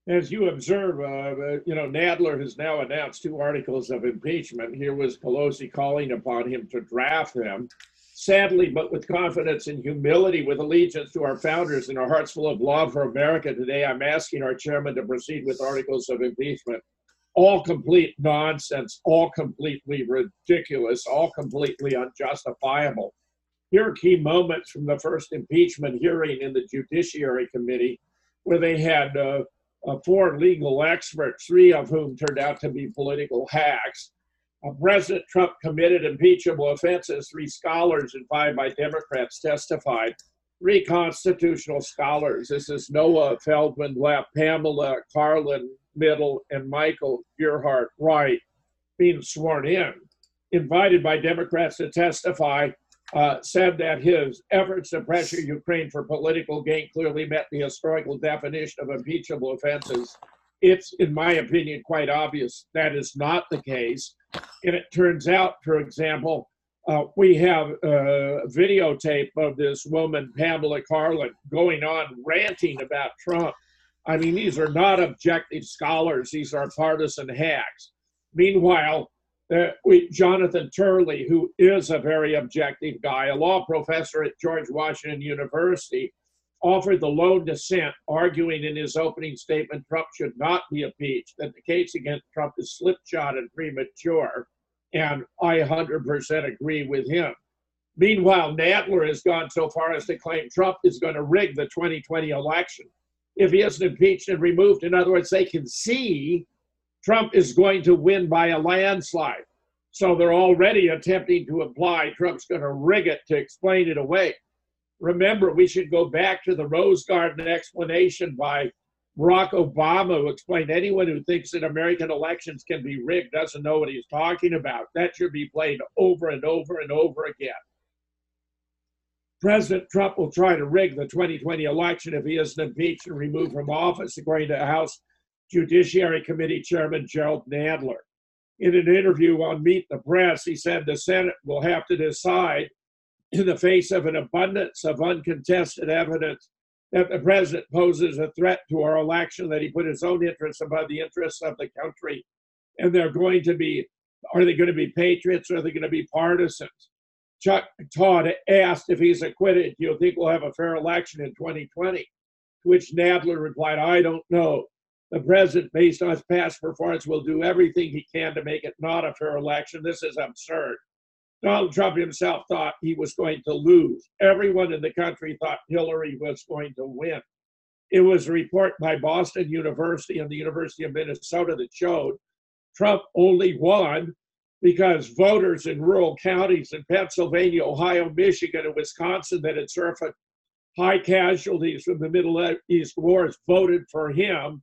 As you observe, Nadler has now announced 2 articles of impeachment. Here was Pelosi calling upon him to draft them. Sadly, but with confidence and humility, with allegiance to our founders and our hearts full of love for America, today I'm asking our chairman to proceed with articles of impeachment. All complete nonsense, all completely ridiculous, all completely unjustifiable. Here are key moments from the first impeachment hearing in the Judiciary Committee, where they had 4 legal experts, 3 of whom turned out to be political hacks. President Trump committed impeachable offenses. 3 scholars and 5 by Democrats testified. 3 constitutional scholars. This is Noah Feldman Lepp, Pamela Carlin Middle, and Michael Gerhardt Wright being sworn in. Invited by Democrats to testify, said that his efforts to pressure Ukraine for political gain clearly met the historical definition of impeachable offenses. It's, in my opinion, quite obvious that is not the case. And it turns out, for example, We have a videotape of this woman, Pamela Karlan, going on ranting about Trump. I mean, these are not objective scholars. These are partisan hacks. Meanwhile, Jonathan Turley, who is a very objective guy, a law professor at George Washington University, offered the lone dissent, arguing in his opening statement Trump should not be impeached, that the case against Trump is slipshod and premature, and I 100% agree with him. Meanwhile, Nadler has gone so far as to claim Trump is going to rig the 2020 election if he isn't impeached and removed. In other words, they can see Trump is going to win by a landslide. So they're already attempting to imply Trump's going to rig it to explain it away. Remember, we should go back to the Rose Garden explanation by Barack Obama, who explained anyone who thinks that American elections can be rigged doesn't know what he's talking about. That should be played over and over and over again. President Trump will try to rig the 2020 election if he isn't impeached and removed from office, according to House Judiciary Committee Chairman Gerald Nadler. In an interview on Meet the Press, he said the Senate will have to decide, in the face of an abundance of uncontested evidence, that the president poses a threat to our election, that he put his own interests above the interests of the country. And are they going to be patriots or are they going to be partisans? Chuck Todd asked if he's acquitted, do you think we'll have a fair election in 2020? To which Nadler replied, I don't know. The president, based on his past performance, will do everything he can to make it not a fair election. This is absurd. Donald Trump himself thought he was going to lose. Everyone in the country thought Hillary was going to win. It was a report by Boston University and the University of Minnesota that showed Trump only won because voters in rural counties in Pennsylvania, Ohio, Michigan, and Wisconsin that had suffered high casualties from the Middle East wars voted for him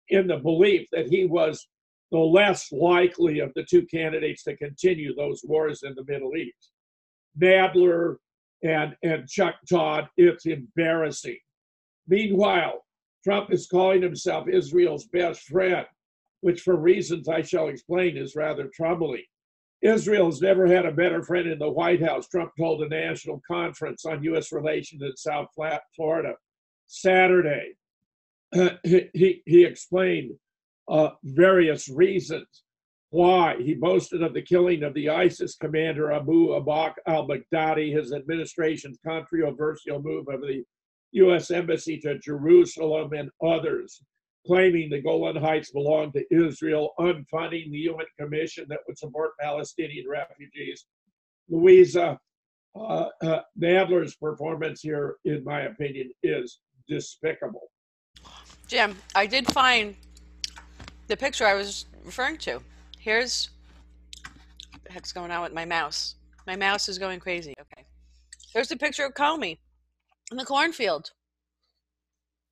in the belief that he was the less likely of the two candidates to continue those wars in the Middle East. Nadler and Chuck Todd, it's embarrassing. Meanwhile, Trump is calling himself Israel's best friend, which for reasons I shall explain is rather troubling. Israel has never had a better friend in the White House, Trump told a national conference on U.S. relations in South Florida Saturday. He explained various reasons why. He boasted of the killing of the ISIS commander Abu Bakr al-Baghdadi, his administration's controversial move of the U.S. Embassy to Jerusalem, and others, claiming the Golan Heights belong to Israel, unfunding the UN commission that would support Palestinian refugees. Louisa, Nadler's performance here, in my opinion, is despicable. Jim, I did find the picture I was referring to. Here's, what the heck's going on with my mouse? My mouse is going crazy. Okay. There's the picture of Comey in the cornfield.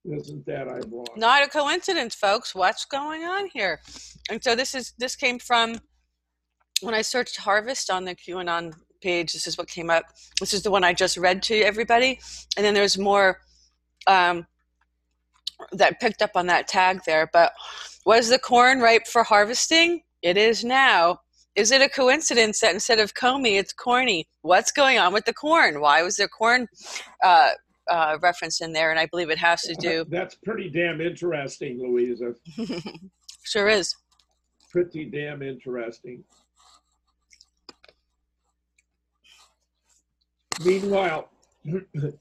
Isn't that ironic? Not a coincidence, folks. What's going on here? And so this came from when I searched Harvest on the QAnon page. This is what came up. This is the one I just read to everybody. And then there's more that picked up on that tag there. But was the corn ripe for harvesting? It is now. Is it a coincidence that instead of Comey, it's corny? What's going on with the corn? Why was there corn reference in there? And I believe it has to do. That's pretty damn interesting, Louisa. Sure is. Pretty damn interesting. Meanwhile,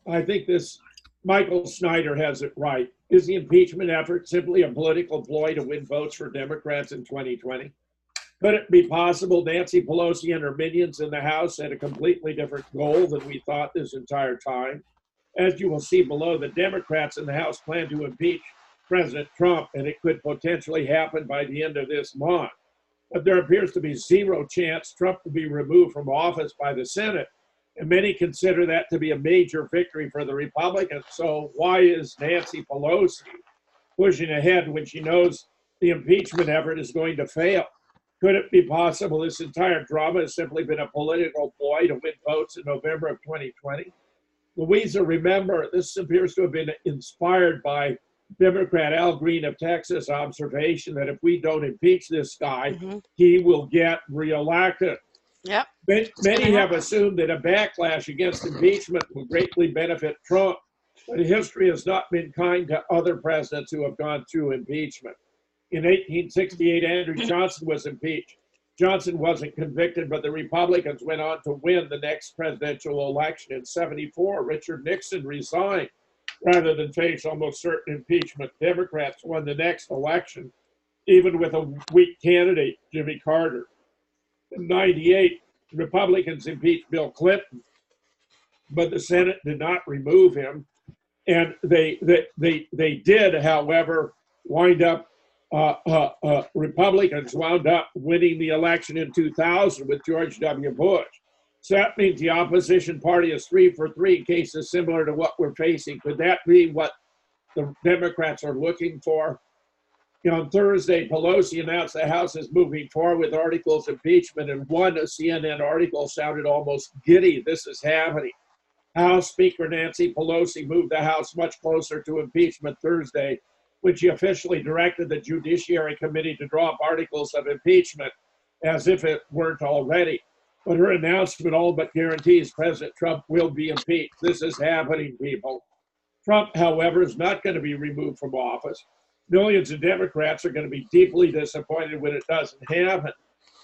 I think this Michael Snyder has it right. Is the impeachment effort simply a political ploy to win votes for Democrats in 2020? Could it be possible Nancy Pelosi and her minions in the House had a completely different goal than we thought this entire time? As you will see below, the Democrats in the House plan to impeach President Trump, and it could potentially happen by the end of this month. But there appears to be zero chance Trump will be removed from office by the Senate, and many consider that to be a major victory for the Republicans. So why is Nancy Pelosi pushing ahead when she knows the impeachment effort is going to fail? Could it be possible this entire drama has simply been a political ploy to win votes in November of 2020? Louisa, remember, this appears to have been inspired by Democrat Al Green of Texas' observation that if we don't impeach this guy, he will get reelected. Yep. Many have assumed that a backlash against impeachment will greatly benefit Trump, but history has not been kind to other presidents who have gone through impeachment. In 1868, Andrew Johnson was impeached. Johnson wasn't convicted, but the Republicans went on to win the next presidential election. In 74, Richard Nixon resigned rather than face almost certain impeachment. Democrats won the next election, even with a weak candidate, Jimmy Carter. In 98, Republicans impeached Bill Clinton, but the Senate did not remove him. And they did, however, wind up, Republicans wound up winning the election in 2000 with George W. Bush. So that means the opposition party is 3 for 3, cases similar to what we're facing. Could that be what the Democrats are looking for? On Thursday, Pelosi announced the House is moving forward with articles of impeachment, and one CNN article sounded almost giddy. This is happening. House Speaker Nancy Pelosi moved the House much closer to impeachment Thursday, when she officially directed the Judiciary Committee to drop articles of impeachment as if it weren't already. But her announcement all but guarantees President Trump will be impeached. This is happening, people. Trump, however, is not going to be removed from office. Millions of Democrats are going to be deeply disappointed when it doesn't happen.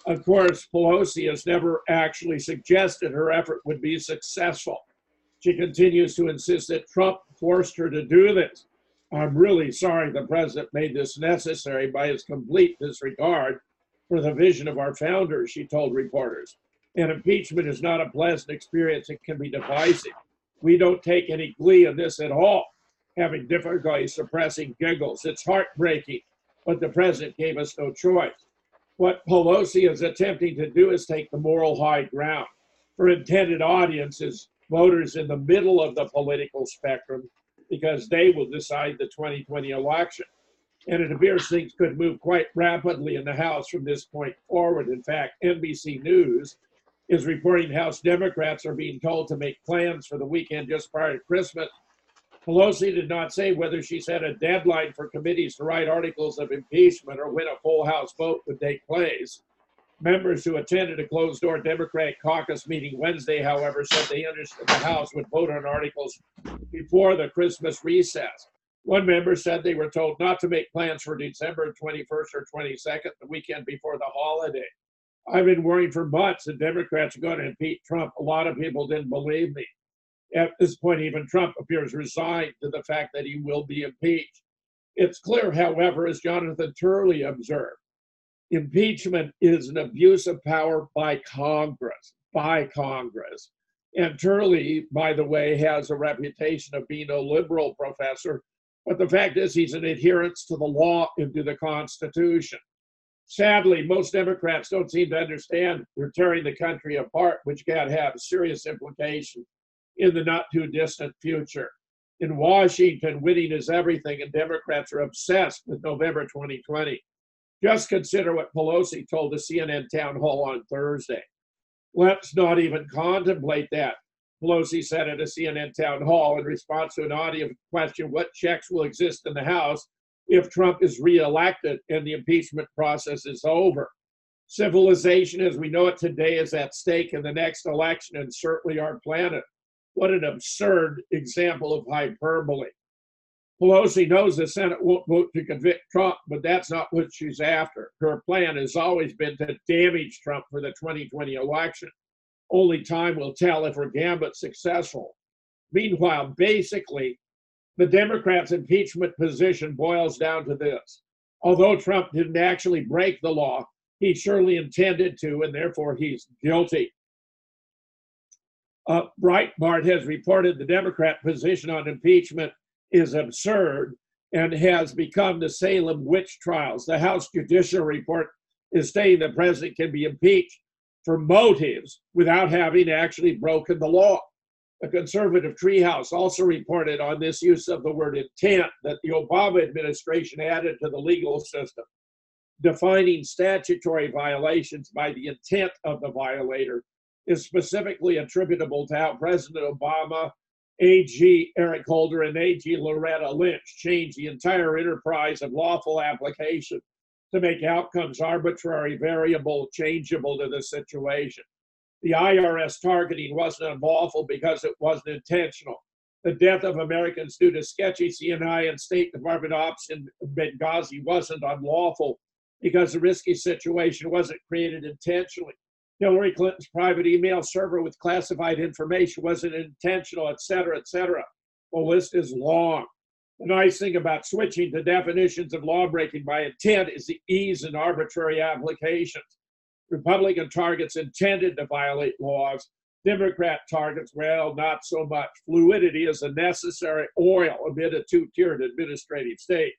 Of course, Pelosi has never actually suggested her effort would be successful. She continues to insist that Trump forced her to do this. I'm really sorry the president made this necessary by his complete disregard for the vision of our founders, she told reporters. And impeachment is not a pleasant experience. It can be divisive. We don't take any glee in this at all, having difficulty suppressing giggles. It's heartbreaking, but the president gave us no choice. What Pelosi is attempting to do is take the moral high ground. Her intended audience is voters in the middle of the political spectrum, because they will decide the 2020 election. And it appears things could move quite rapidly in the House from this point forward. In fact, NBC News is reporting House Democrats are being told to make plans for the weekend just prior to Christmas. Pelosi did not say whether she set a deadline for committees to write articles of impeachment or when a full House vote would take place. Members who attended a closed-door Democratic caucus meeting Wednesday, however, said they understood the House would vote on articles before the Christmas recess. One member said they were told not to make plans for December 21st or 22nd, the weekend before the holiday. I've been worrying for months that Democrats are going to impeach Trump. A lot of people didn't believe me. At this point, even Trump appears resigned to the fact that he will be impeached. It's clear, however, as Jonathan Turley observed, impeachment is an abuse of power by Congress. And Turley, by the way, has a reputation of being a liberal professor, but the fact is he's an adherent to the law and to the Constitution. Sadly, most Democrats don't seem to understand we're tearing the country apart, which can have serious implications in the not too distant future. In Washington, winning is everything, and Democrats are obsessed with November 2020. Just consider what Pelosi told the CNN town hall on Thursday. Let's not even contemplate that, Pelosi said at a CNN town hall in response to an audio question, what checks will exist in the House if Trump is reelected and the impeachment process is over? Civilization as we know it today is at stake in the next election and certainly our planet. What an absurd example of hyperbole. Pelosi knows the Senate won't vote to convict Trump, but that's not what she's after. Her plan has always been to damage Trump for the 2020 election. Only time will tell if her gambit's successful. Meanwhile, basically, the Democrats' impeachment position boils down to this. Although Trump didn't actually break the law, he surely intended to, and therefore he's guilty. Breitbart has reported the Democrat position on impeachment is absurd and has become the Salem witch trials. The House Judiciary Report is stating the president can be impeached for motives without having actually broken the law. The conservative treehouse also reported on this use of the word intent that the Obama administration added to the legal system, defining statutory violations by the intent of the violator is specifically attributable to how President Obama, AG Eric Holder, and AG Loretta Lynch changed the entire enterprise of lawful application to make outcomes arbitrary, variable, changeable to the situation. The IRS targeting wasn't unlawful because it wasn't intentional. The death of Americans due to sketchy CNI and State Department ops in Benghazi wasn't unlawful because the risky situation wasn't created intentionally. Hillary Clinton's private email server with classified information wasn't intentional, et cetera, et cetera. The list is long. The nice thing about switching to definitions of lawbreaking by intent is the ease in arbitrary applications. Republican targets intended to violate laws. Democrat targets, well, not so much. Fluidity is a necessary oil amid a two-tiered administrative state.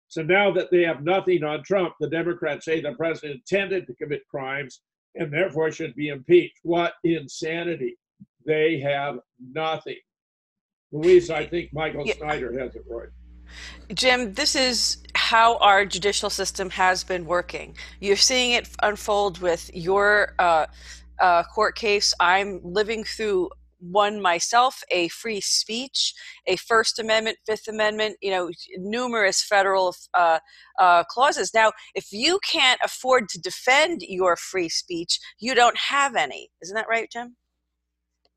So now that they have nothing on Trump, the Democrats say the president intended to commit crimes and therefore should be impeached. What insanity. They have nothing. Louisa, I think Michael Snyder has it right. Jim, this is how our judicial system has been working. You're seeing it unfold with your court case. I'm living through one myself, a free speech, a First Amendment, Fifth Amendment, numerous federal clauses. Now, if you can't afford to defend your free speech, you don't have any. Isn't that right, Jim?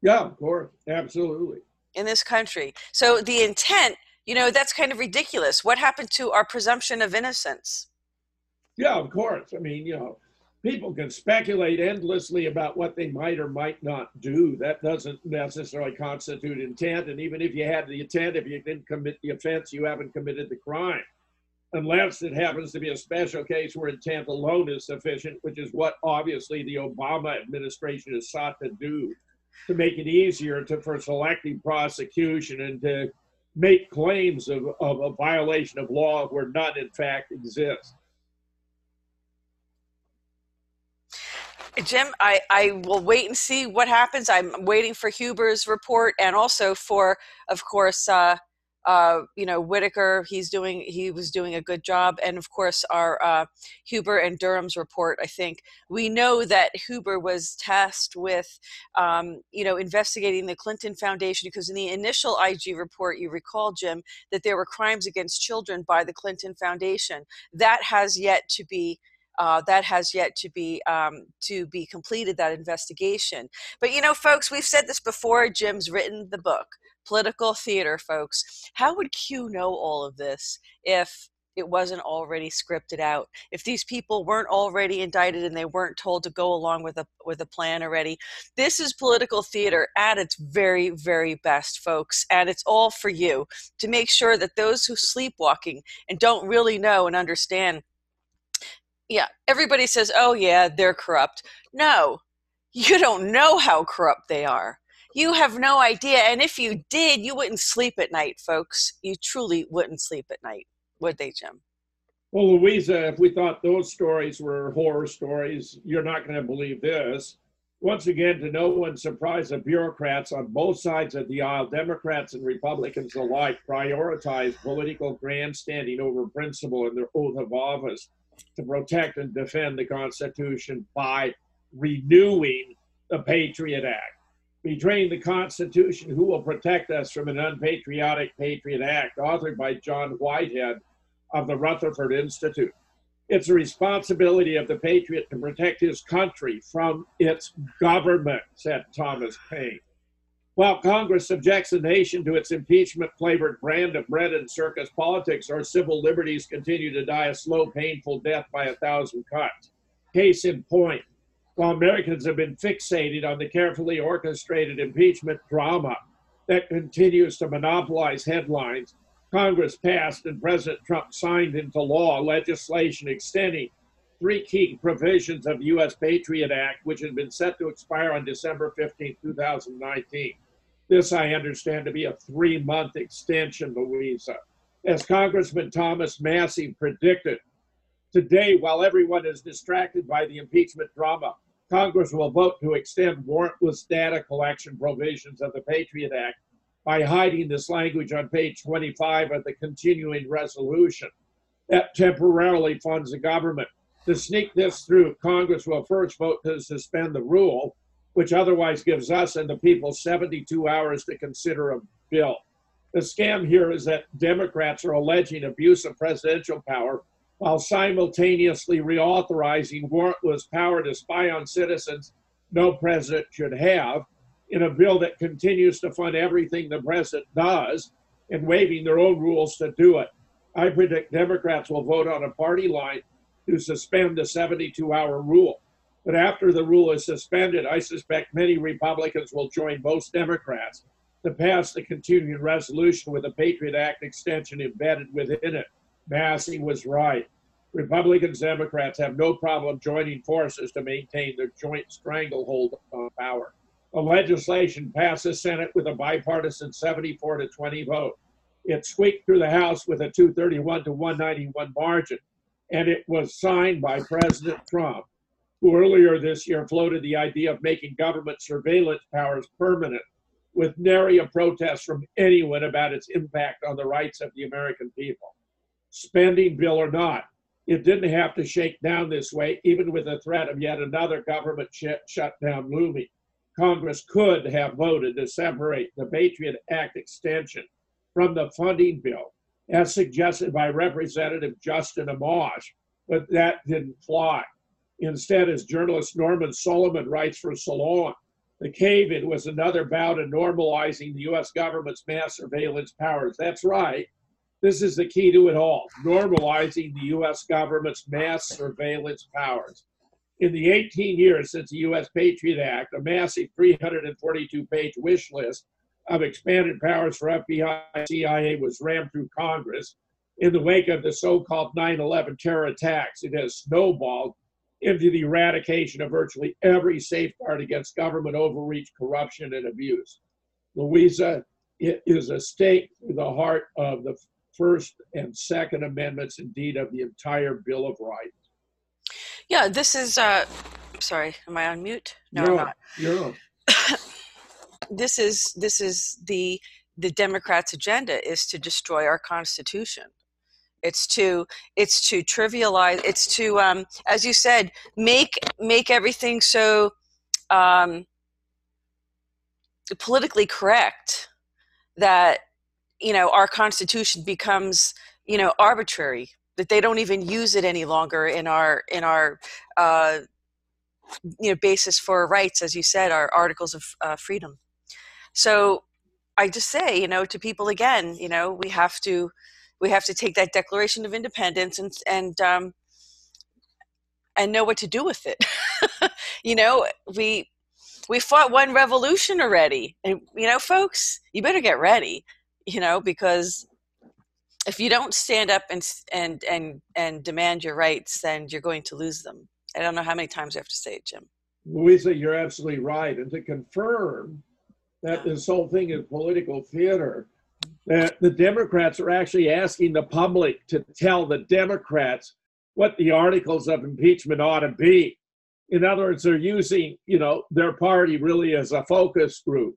Yeah, of course. Absolutely. In this country. So the intent, that's kind of ridiculous. What happened to our presumption of innocence? Yeah, of course. I mean, people can speculate endlessly about what they might or might not do. That doesn't necessarily constitute intent. And even if you had the intent, if you didn't commit the offense, you haven't committed the crime. Unless it happens to be a special case where intent alone is sufficient, which is what obviously the Obama administration has sought to do, to make it easier for selective prosecution and to make claims of a violation of law where none in fact exists. Jim, I will wait and see what happens. I'm waiting for Huber's report and also for, of course, Whitaker. He was doing a good job. And of course, our Huber and Durham's report, I think. We know that Huber was tasked with, investigating the Clinton Foundation because in the initial IG report, you recall, Jim, that there were crimes against children by the Clinton Foundation. That has yet to be completed, that investigation. But folks, we've said this before. Jim's written the book, Political Theater, folks. How would Q know all of this if it wasn't already scripted out? If these people weren't already indicted and they weren't told to go along with a plan already? This is political theater at its very, very best, folks. And it's all for you to make sure that those who sleepwalking and don't really know and understand. Yeah, everybody says, oh yeah, they're corrupt. No, you don't know how corrupt they are. You have no idea. And if you did, you wouldn't sleep at night, folks. You truly wouldn't sleep at night, would they, Jim? Well, Louisa, if we thought those stories were horror stories, you're not going to believe this. Once again, to no one's surprise, the bureaucrats on both sides of the aisle, Democrats and Republicans alike, prioritize political grandstanding over principle in their oath of office to protect and defend the Constitution by renewing the Patriot Act. Betraying the Constitution, who will protect us from an unpatriotic Patriot Act, authored by John Whitehead of the Rutherford Institute. It's the responsibility of the patriot to protect his country from its government, said Thomas Paine. While Congress subjects the nation to its impeachment-flavored brand of bread and circus politics, our civil liberties continue to die a slow, painful death by 1,000 cuts. Case in point, while Americans have been fixated on the carefully orchestrated impeachment drama that continues to monopolize headlines, Congress passed and President Trump signed into law legislation extending 3 key provisions of the U.S. Patriot Act, which had been set to expire on December 15, 2019. This I understand to be a 3-month extension, Louisa. As Congressman Thomas Massey predicted, today, while everyone is distracted by the impeachment drama, Congress will vote to extend warrantless data collection provisions of the Patriot Act by hiding this language on page 25 of the continuing resolution that temporarily funds the government. To sneak this through, Congress will first vote to suspend the rule, which otherwise gives us and the people 72 hours to consider a bill. The scam here is that Democrats are alleging abuse of presidential power while simultaneously reauthorizing warrantless power to spy on citizens no president should have in a bill that continues to fund everything the president does and waiving their own rules to do it. I predict Democrats will vote on a party line to suspend the 72-hour rule. But after the rule is suspended, I suspect many Republicans will join most Democrats to pass the continuing resolution with a Patriot Act extension embedded within it. Massey was right. Republicans and Democrats have no problem joining forces to maintain their joint stranglehold on power. The legislation passed the Senate with a bipartisan 74-20 vote. It squeaked through the House with a 231 to 191 margin, and it was signed by President Trump, who earlier this year floated the idea of making government surveillance powers permanent, with nary a protest from anyone about its impact on the rights of the American people. Spending bill or not, it didn't have to shake down this way, even with the threat of yet another government shutdown looming. Congress could have voted to separate the Patriot Act extension from the funding bill, as suggested by Representative Justin Amash, but that didn't fly. Instead, as journalist Norman Solomon writes for Salon, the cave-in was another bout of normalizing the U.S. government's mass surveillance powers. That's right. This is the key to it all, normalizing the U.S. government's mass surveillance powers. In the 18 years since the U.S. Patriot Act, a massive 342-page wish list of expanded powers for FBI and CIA was rammed through Congress. In the wake of the so-called 9/11 terror attacks, it has snowballed into the eradication of virtually every safeguard against government overreach, corruption, and abuse. Louisa, it is a stake through the heart of the First and Second Amendments, indeed of the entire Bill of Rights. Yeah, this is, sorry, am I on mute? No, I'm not. You're on. This is the Democrats' agenda is to destroy our Constitution. It's to trivialize. It's to, as you said, make everything so politically correct that our Constitution becomes arbitrary. That they don't even use it any longer in our basis for rights, as you said, our Articles of Freedom. So I just say, to people again, we have to take that Declaration of Independence and know what to do with it. We fought one revolution already, and folks, you better get ready, because if you don't stand up and demand your rights, then you're going to lose them. I don't know how many times I have to say it, Jim. Louisa, you're absolutely right. And to confirm that this whole thing is political theater, that the Democrats are actually asking the public to tell the Democrats what the articles of impeachment ought to be. In other words, they're using, their party really as a focus group.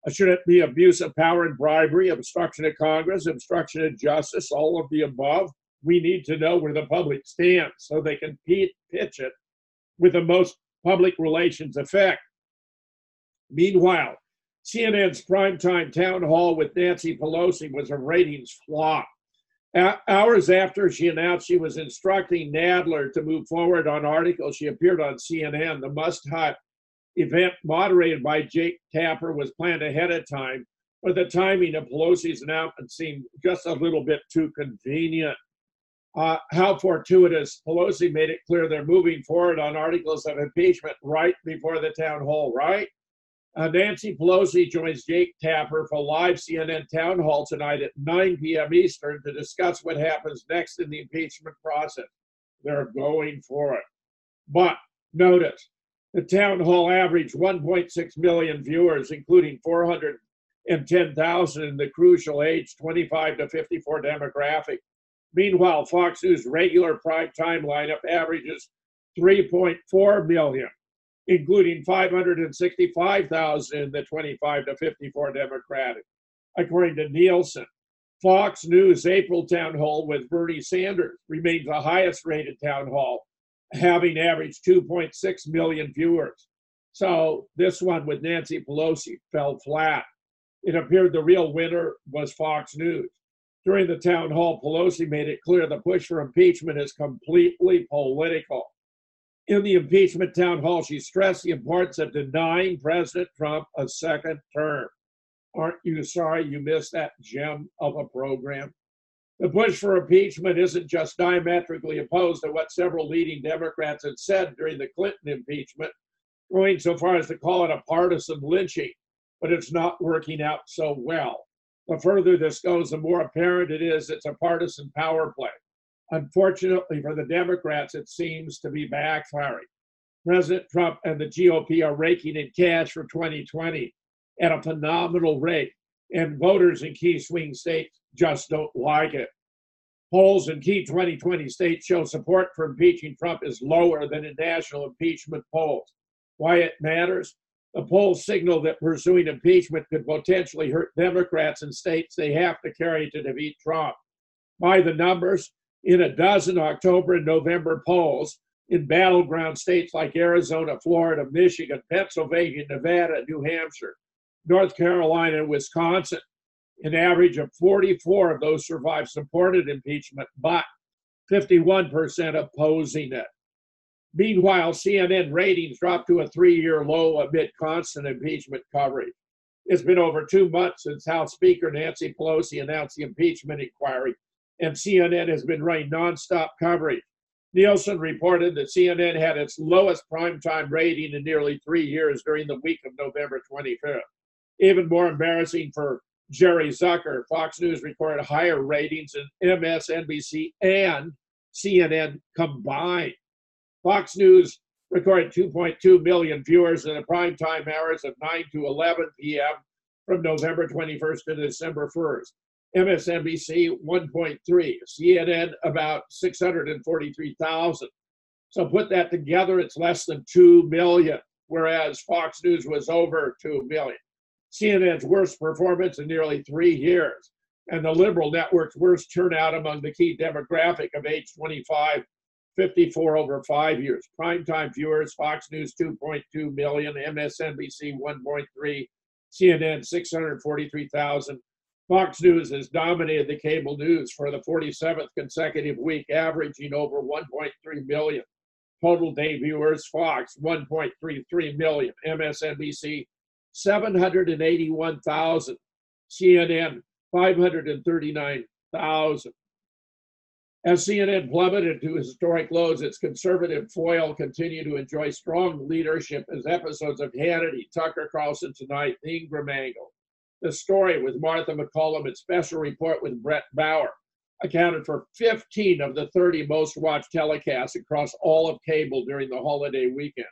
Should it be abuse of power and bribery, obstruction of Congress, obstruction of justice, all of the above? We need to know where the public stands so they can pitch it with the most public relations effect. Meanwhile, CNN's primetime town hall with Nancy Pelosi was a ratings flop. Hours after she announced she was instructing Nadler to move forward on articles, she appeared on CNN. The must-have event moderated by Jake Tapper was planned ahead of time, but the timing of Pelosi's announcement seemed just a little bit too convenient. How fortuitous. Pelosi made it clear they're moving forward on articles of impeachment right before the town hall, right? Nancy Pelosi joins Jake Tapper for a live CNN town hall tonight at 9 p.m. Eastern to discuss what happens next in the impeachment process. They're going for it. But notice, the town hall averaged 1.6 million viewers, including 410,000 in the crucial age 25 to 54 demographic. Meanwhile, Fox News' regular primetime lineup averages 3.4 million, including 565,000 in the 25 to 54 demographic. According to Nielsen, Fox News' April town hall with Bernie Sanders remains the highest rated town hall, having averaged 2.6 million viewers. So this one with Nancy Pelosi fell flat. It appeared the real winner was Fox News. During the town hall, Pelosi made it clear the push for impeachment is completely political. In the impeachment town hall, she stressed the importance of denying President Trump a second term. Aren't you sorry you missed that gem of a program? The push for impeachment isn't just diametrically opposed to what several leading Democrats had said during the Clinton impeachment, going so far as to call it a partisan lynching, but it's not working out so well. The further this goes, the more apparent it is it's a partisan power play. Unfortunately for the Democrats, it seems to be backfiring. President Trump and the GOP are raking in cash for 2020 at a phenomenal rate, and voters in key swing states just don't like it. Polls in key 2020 states show support for impeaching Trump is lower than in national impeachment polls. Why it matters? The polls signal that pursuing impeachment could potentially hurt Democrats in states they have to carry to defeat Trump. By the numbers, in a dozen October and November polls in battleground states like Arizona, Florida, Michigan, Pennsylvania, Nevada, New Hampshire, North Carolina, and Wisconsin, an average of 44 of those survived supported impeachment, but 51% opposing it. Meanwhile, CNN ratings dropped to a 3-year low amid constant impeachment coverage. It's been over 2 months since House Speaker Nancy Pelosi announced the impeachment inquiry, and CNN has been running nonstop coverage. Nielsen reported that CNN had its lowest primetime rating in nearly 3 years during the week of November 25th. Even more embarrassing for Jerry Zucker, Fox News recorded higher ratings than MSNBC and CNN combined. Fox News recorded 2.2 million viewers in the primetime hours of 9 to 11 p.m. from November 21st to December 1st. MSNBC 1.3, CNN about 643,000. So put that together, it's less than 2 million, whereas Fox News was over 2 million. CNN's worst performance in nearly 3 years, and the liberal network's worst turnout among the key demographic of age 25, 54 over 5 years. Primetime viewers, Fox News 2.2 million, MSNBC 1.3, CNN 643,000. Fox News has dominated the cable news for the 47th consecutive week, averaging over 1.3 million. Total day viewers, Fox 1.33 million, MSNBC 781,000, CNN 539,000. As CNN plummeted to historic lows, its conservative foil continued to enjoy strong leadership as episodes of Hannity, Tucker Carlson Tonight, The Ingram Angle, The Story with Martha McCollum, and Special Report with Brett Bauer accounted for 15 of the 30 most watched telecasts across all of cable during the holiday weekend.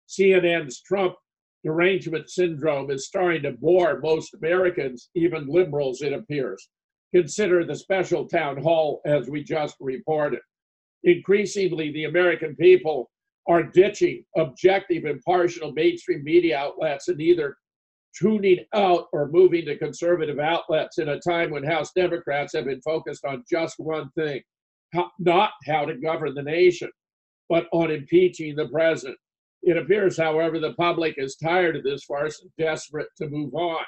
CNN's Trump derangement syndrome is starting to bore most Americans, even liberals, it appears. Consider the special town hall as we just reported. Increasingly, the American people are ditching objective, impartial mainstream media outlets and either tuning out or moving to conservative outlets in a time when House Democrats have been focused on just one thing, not how to govern the nation, but on impeaching the president. It appears, however, the public is tired of this farce and desperate to move on.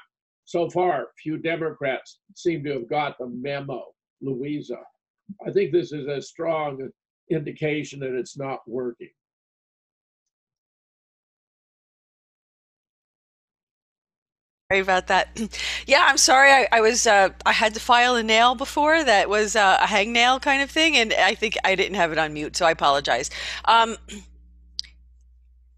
So far, few Democrats seem to have got the memo. Louisa, I think this is a strong indication that it's not working. Sorry about that. Yeah, I'm sorry. I had to file a nail before that was a hangnail kind of thing, and I think I didn't have it on mute, so I apologize.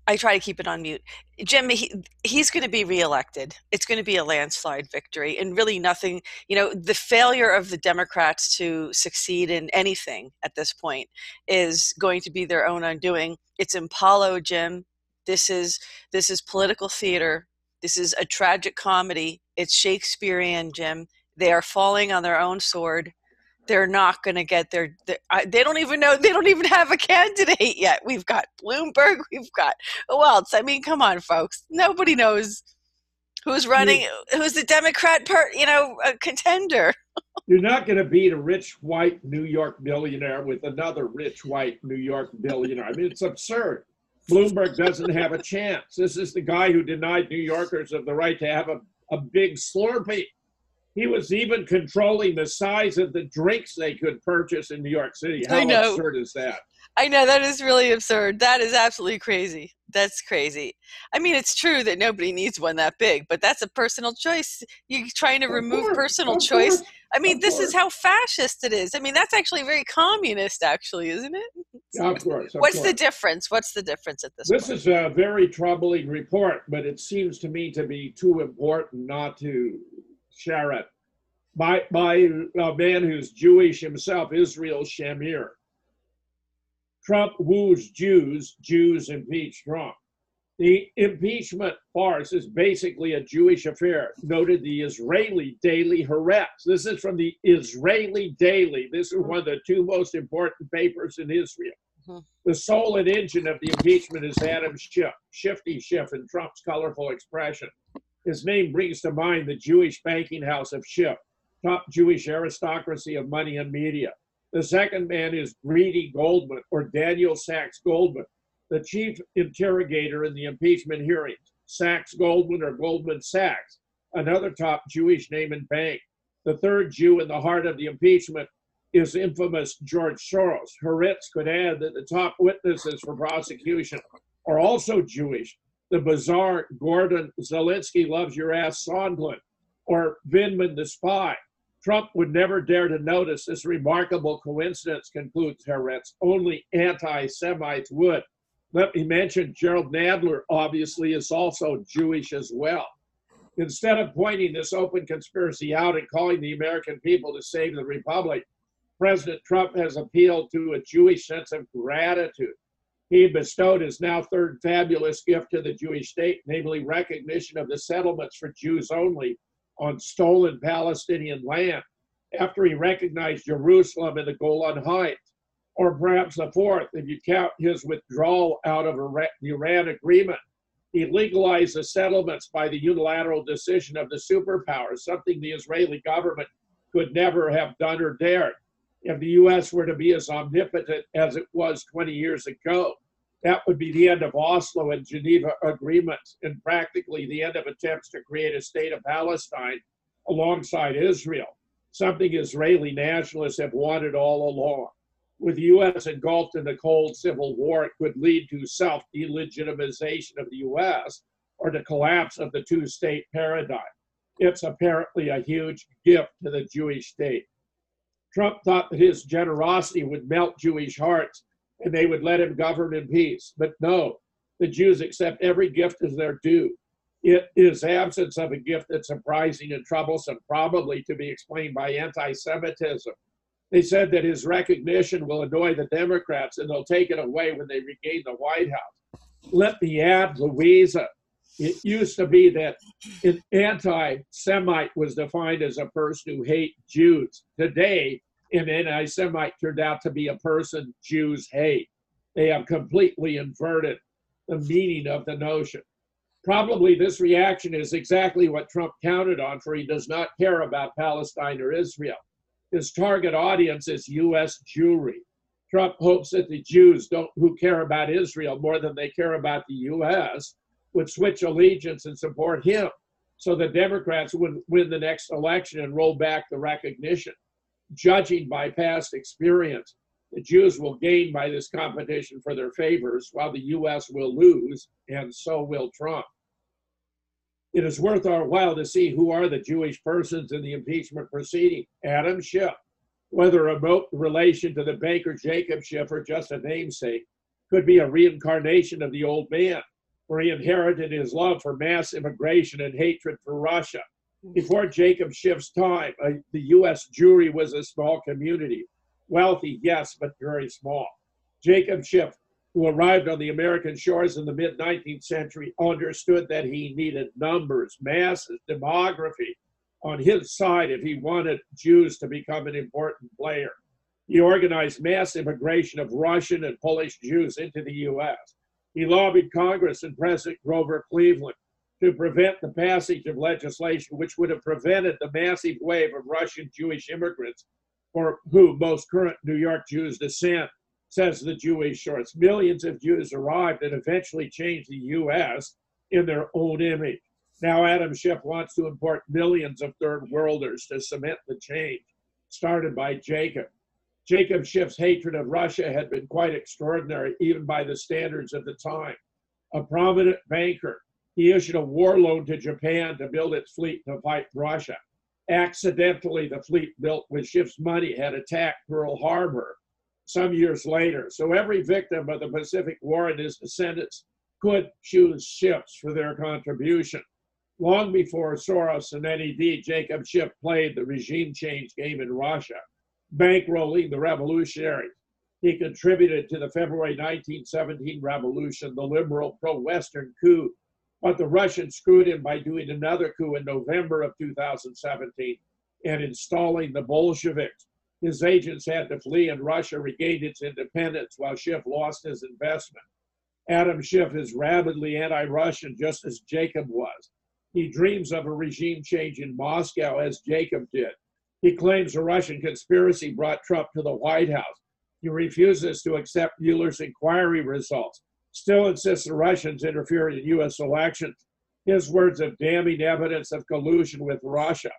I try to keep it on mute. Jim, he's going to be reelected. It's going to be a landslide victory, and really nothing, the failure of the Democrats to succeed in anything at this point is going to be their own undoing. It's Impalo, Jim. This is political theater. This is a tragic comedy. It's Shakespearean, Jim. They are falling on their own sword. They're not going to get they don't even know, they don't even have a candidate yet. We've got Bloomberg, we've got, who else? I mean, come on, folks. Nobody knows who's running, who's the Democrat, contender. You're not going to beat a rich white New York billionaire with another rich white New York billionaire. I mean, it's absurd. Bloomberg doesn't have a chance. This is the guy who denied New Yorkers of the right to have a big Slurpee. He was even controlling the size of the drinks they could purchase in New York City. How I know. absurd is that? I know, that is really absurd. That is absolutely crazy. That's crazy. I mean, it's true that nobody needs one that big, but that's a personal choice. You're trying to remove personal choice. I mean, this is how fascist it is. I mean, that's actually very communist, actually, isn't it? Yeah, of course. What's the difference? What's the difference at this point? This is a very troubling report, but it seems to me to be too important not to share it. By a man who's Jewish himself, Israel Shamir. Trump woos Jews, Jews impeach Trump. The impeachment farce is basically a Jewish affair, noted the Israeli Daily Haaretz. This is from the Israeli Daily. This is one of the two most important papers in Israel. The soul and engine of the impeachment is Adam Schiff, Shifty Schiff in Trump's colorful expression. His name brings to mind the Jewish banking house of Schiff, top Jewish aristocracy of money and media. The second man is Greedy Goldman, or Daniel Sachs Goldman, the chief interrogator in the impeachment hearings. Sachs Goldman, or Goldman Sachs, another top Jewish name and bank. The third Jew in the heart of the impeachment is infamous George Soros. Haaretz could add that the top witnesses for prosecution are also Jewish. The bizarre Gordon Zelensky loves your ass Sondland, or Vindman the spy. Trump would never dare to notice this remarkable coincidence, concludes Haaretz. Only anti-Semites would. Let me mention Gerald Nadler, obviously, is also Jewish as well. Instead of pointing this open conspiracy out and calling the American people to save the republic, President Trump has appealed to a Jewish sense of gratitude. He bestowed his now third fabulous gift to the Jewish state, namely recognition of the settlements for Jews only on stolen Palestinian land, after he recognized Jerusalem and the Golan Heights. Or perhaps the fourth, if you count his withdrawal out of the Iran agreement. He legalized the settlements by the unilateral decision of the superpowers, something the Israeli government could never have done or dared. If the U.S. were to be as omnipotent as it was 20 years ago, that would be the end of Oslo and Geneva agreements, and practically the end of attempts to create a state of Palestine alongside Israel, something Israeli nationalists have wanted all along. With the U.S. engulfed in the cold civil war, it could lead to self-delegitimization of the U.S. or the collapse of the two-state paradigm. It's apparently a huge gift to the Jewish state. Trump thought that his generosity would melt Jewish hearts and they would let him govern in peace. But no, the Jews accept every gift as their due. It is absence of a gift that's surprising and troublesome, probably to be explained by anti-Semitism. They said that his recognition will annoy the Democrats and they'll take it away when they regain the White House. Let me add, Louisa, it used to be that an anti-Semite was defined as a person who hates Jews. Today, an anti-Semite turned out to be a person Jews hate. They have completely inverted the meaning of the notion. Probably this reaction is exactly what Trump counted on, for he does not care about Palestine or Israel. His target audience is U.S. Jewry. Trump hopes that the Jews who care about Israel more than they care about the U.S. would switch allegiance and support him, so the Democrats would win the next election and roll back the recognition. Judging by past experience, the Jews will gain by this competition for their favors, while the U.S. will lose, and so will Trump. It is worth our while to see who are the Jewish persons in the impeachment proceeding. Adam Schiff, whether a remote relation to the banker Jacob Schiff or just a namesake, could be a reincarnation of the old man, where he inherited his love for mass immigration and hatred for Russia. Before Jacob Schiff's time, the U.S. Jewry was a small community. Wealthy, yes, but very small. Jacob Schiff, who arrived on the American shores in the mid-19th century, understood that he needed numbers, masses, demography on his side if he wanted Jews to become an important player. He organized mass immigration of Russian and Polish Jews into the U.S. He lobbied Congress and President Grover Cleveland to prevent the passage of legislation which would have prevented the massive wave of Russian Jewish immigrants, for whom most current New York Jews descend, says the Jewish source. Millions of Jews arrived and eventually changed the U.S. in their own image. Now Adam Schiff wants to import millions of third worlders to cement the change started by Jacob. Jacob Schiff's hatred of Russia had been quite extraordinary, even by the standards of the time. A prominent banker, he issued a war loan to Japan to build its fleet to fight Russia. Accidentally, the fleet built with Schiff's money had attacked Pearl Harbor some years later. So every victim of the Pacific War and his descendants could choose Schiff's for their contribution. Long before Soros and NED, Jacob Schiff played the regime change game in Russia, bankrolling the revolutionaries. He contributed to the February 1917 revolution, the liberal pro-Western coup. But the Russians screwed him by doing another coup in November of 2017 and installing the Bolsheviks. His agents had to flee and Russia regained its independence while Schiff lost his investment. Adam Schiff is rabidly anti-Russian, just as Jacob was. He dreams of a regime change in Moscow, as Jacob did. He claims a Russian conspiracy brought Trump to the White House. He refuses to accept Mueller's inquiry results, still insists the Russians interfered in U.S. elections. His words of damning evidence of collusion with Russia,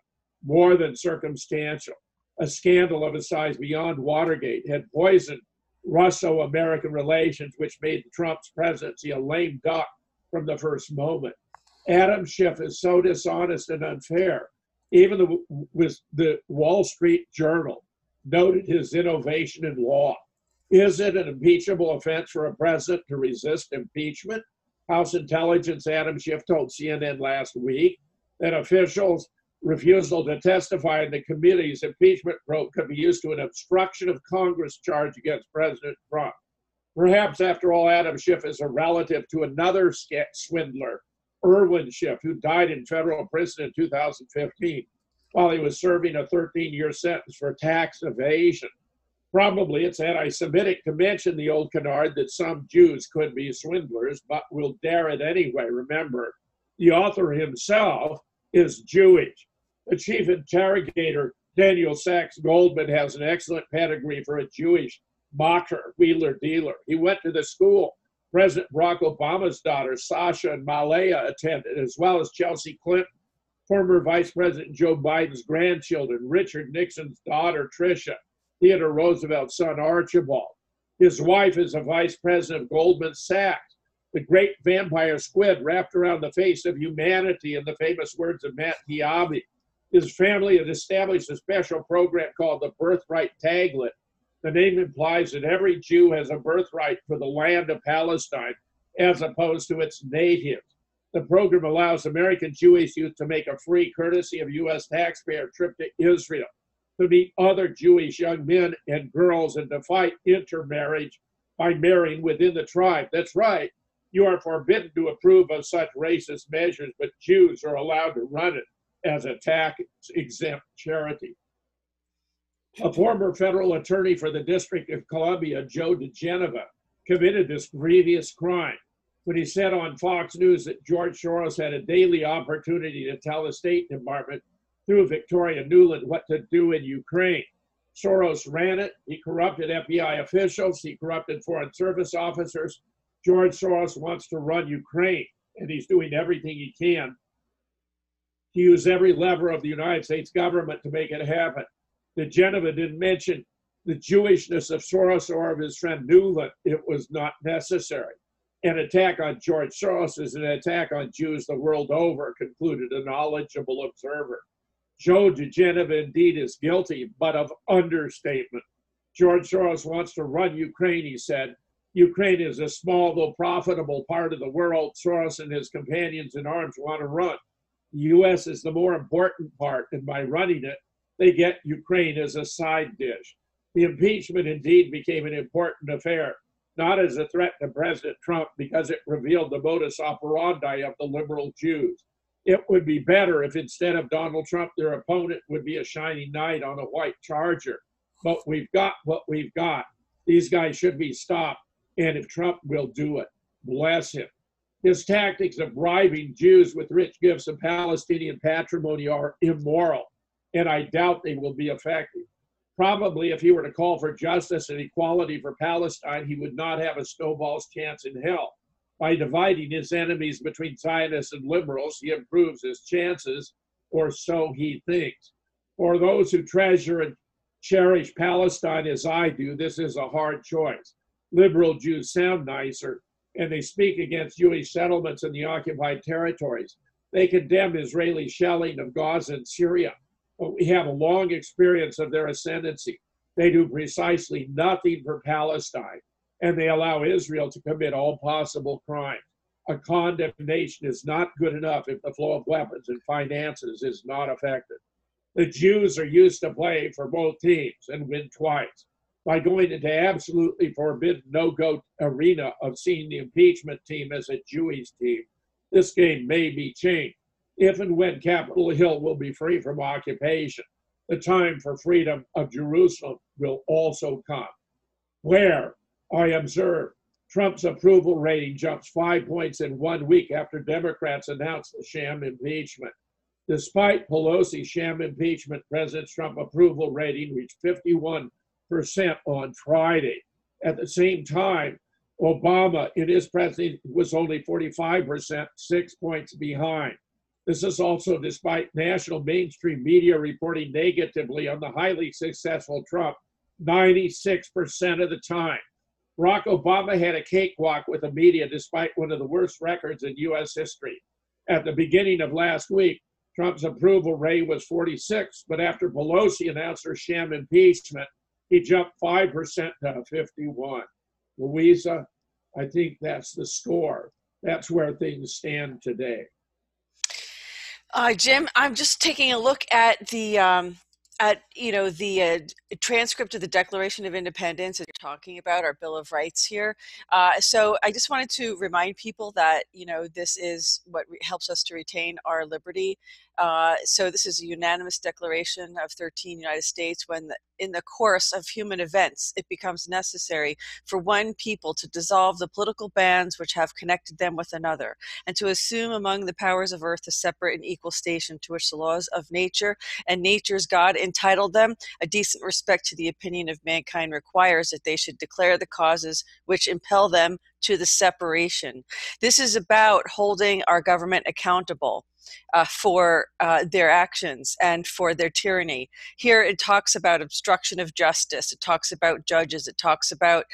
more than circumstantial. A scandal of a size beyond Watergate had poisoned Russo-American relations, which made Trump's presidency a lame duck from the first moment. Adam Schiff is so dishonest and unfair. Even the Wall Street Journal noted his innovation in law. Is it an impeachable offense for a president to resist impeachment? House Intelligence Adam Schiff told CNN last week that officials' refusal to testify in the committee's impeachment probe could be used to an obstruction of Congress charge against President Trump. Perhaps, after all, Adam Schiff is a relative to another swindler, Irwin Schiff, who died in federal prison in 2015 while he was serving a 13-year sentence for tax evasion. Probably it's anti-Semitic to mention the old canard that some Jews could be swindlers, but we'll dare it anyway. Remember, the author himself is Jewish. The chief interrogator, Daniel Sachs Goldman, has an excellent pedigree for a Jewish mocker, wheeler dealer. He went to the school President Barack Obama's daughter, Sasha and Malaya, attended, as well as Chelsea Clinton, former Vice President Joe Biden's grandchildren, Richard Nixon's daughter, Tricia, Theodore Roosevelt's son, Archibald. His wife is a vice president of Goldman Sachs. The great vampire squid wrapped around the face of humanity, in the famous words of Matt Diaby. His family had established a special program called the Birthright Taglet. The name implies that every Jew has a birthright for the land of Palestine as opposed to its natives. The program allows American Jewish youth to make a free, courtesy of U.S. taxpayer, trip to Israel to meet other Jewish young men and girls and to fight intermarriage by marrying within the tribe. That's right. You are forbidden to approve of such racist measures, but Jews are allowed to run it as a tax-exempt charity. A former federal attorney for the District of Columbia, Joe DeGeneva, committed this grievous crime when he said on Fox News that George Soros had a daily opportunity to tell the State Department through Victoria Nuland what to do in Ukraine. Soros ran it. He corrupted FBI officials. He corrupted Foreign Service officers. George Soros wants to run Ukraine, and he's doing everything he can to use every lever of the United States government to make it happen. DeGeneva didn't mention the Jewishness of Soros or of his friend Nuland. It was not necessary. An attack on George Soros is an attack on Jews the world over, concluded a knowledgeable observer. Joe DeGeneva indeed is guilty, but of understatement. George Soros wants to run Ukraine, he said. Ukraine is a small, though profitable part of the world Soros and his companions in arms want to run. The U.S. is the more important part, and by running it, they get Ukraine as a side dish. The impeachment indeed became an important affair, not as a threat to President Trump because it revealed the modus operandi of the liberal Jews. It would be better if instead of Donald Trump, their opponent would be a shining knight on a white charger. But we've got what we've got. These guys should be stopped, and if Trump will do it, bless him. His tactics of bribing Jews with rich gifts of Palestinian patrimony are immoral, and I doubt they will be effective. Probably if he were to call for justice and equality for Palestine, he would not have a snowball's chance in hell. By dividing his enemies between Zionists and liberals, he improves his chances, or so he thinks. For those who treasure and cherish Palestine as I do, this is a hard choice. Liberal Jews sound nicer, and they speak against Jewish settlements in the occupied territories. They condemn Israeli shelling of Gaza and Syria, but we have a long experience of their ascendancy. They do precisely nothing for Palestine, and they allow Israel to commit all possible crimes. A condemnation is not good enough if the flow of weapons and finances is not effective. The Jews are used to playing for both teams and win twice. By going into absolutely forbidden no-go arena of seeing the impeachment team as a Jewish team, this game may be changed. If and when Capitol Hill will be free from occupation, the time for freedom of Jerusalem will also come. Where, I observe, Trump's approval rating jumps 5 points in 1 week after Democrats announced the sham impeachment. Despite Pelosi's sham impeachment, President Trump's approval rating reached 51% on Friday. At the same time, Obama in his presidency was only 45%, 6 points behind. This is also despite national mainstream media reporting negatively on the highly successful Trump 96% of the time. Barack Obama had a cakewalk with the media despite one of the worst records in U.S. history. At the beginning of last week, Trump's approval rate was 46, but after Pelosi announced her sham impeachment, he jumped 5% to 51. Louisa, I think that's the score. That's where things stand today. Jim, I'm just taking a look at the transcript of the Declaration of Independence that you're talking about, our Bill of Rights here. So I just wanted to remind people that, this is what helps us to retain our liberty. So this is a unanimous declaration of 13 United States when in the course of human events, it becomes necessary for one people to dissolve the political bands which have connected them with another, and to assume among the powers of earth a separate and equal station to which the laws of nature and nature's God entitled them. A decent respect to the opinion of mankind requires that they should declare the causes which impel them to the separation. This is about holding our government accountable for their actions and for their tyranny. Here it talks about obstruction of justice. It talks about judges. It talks about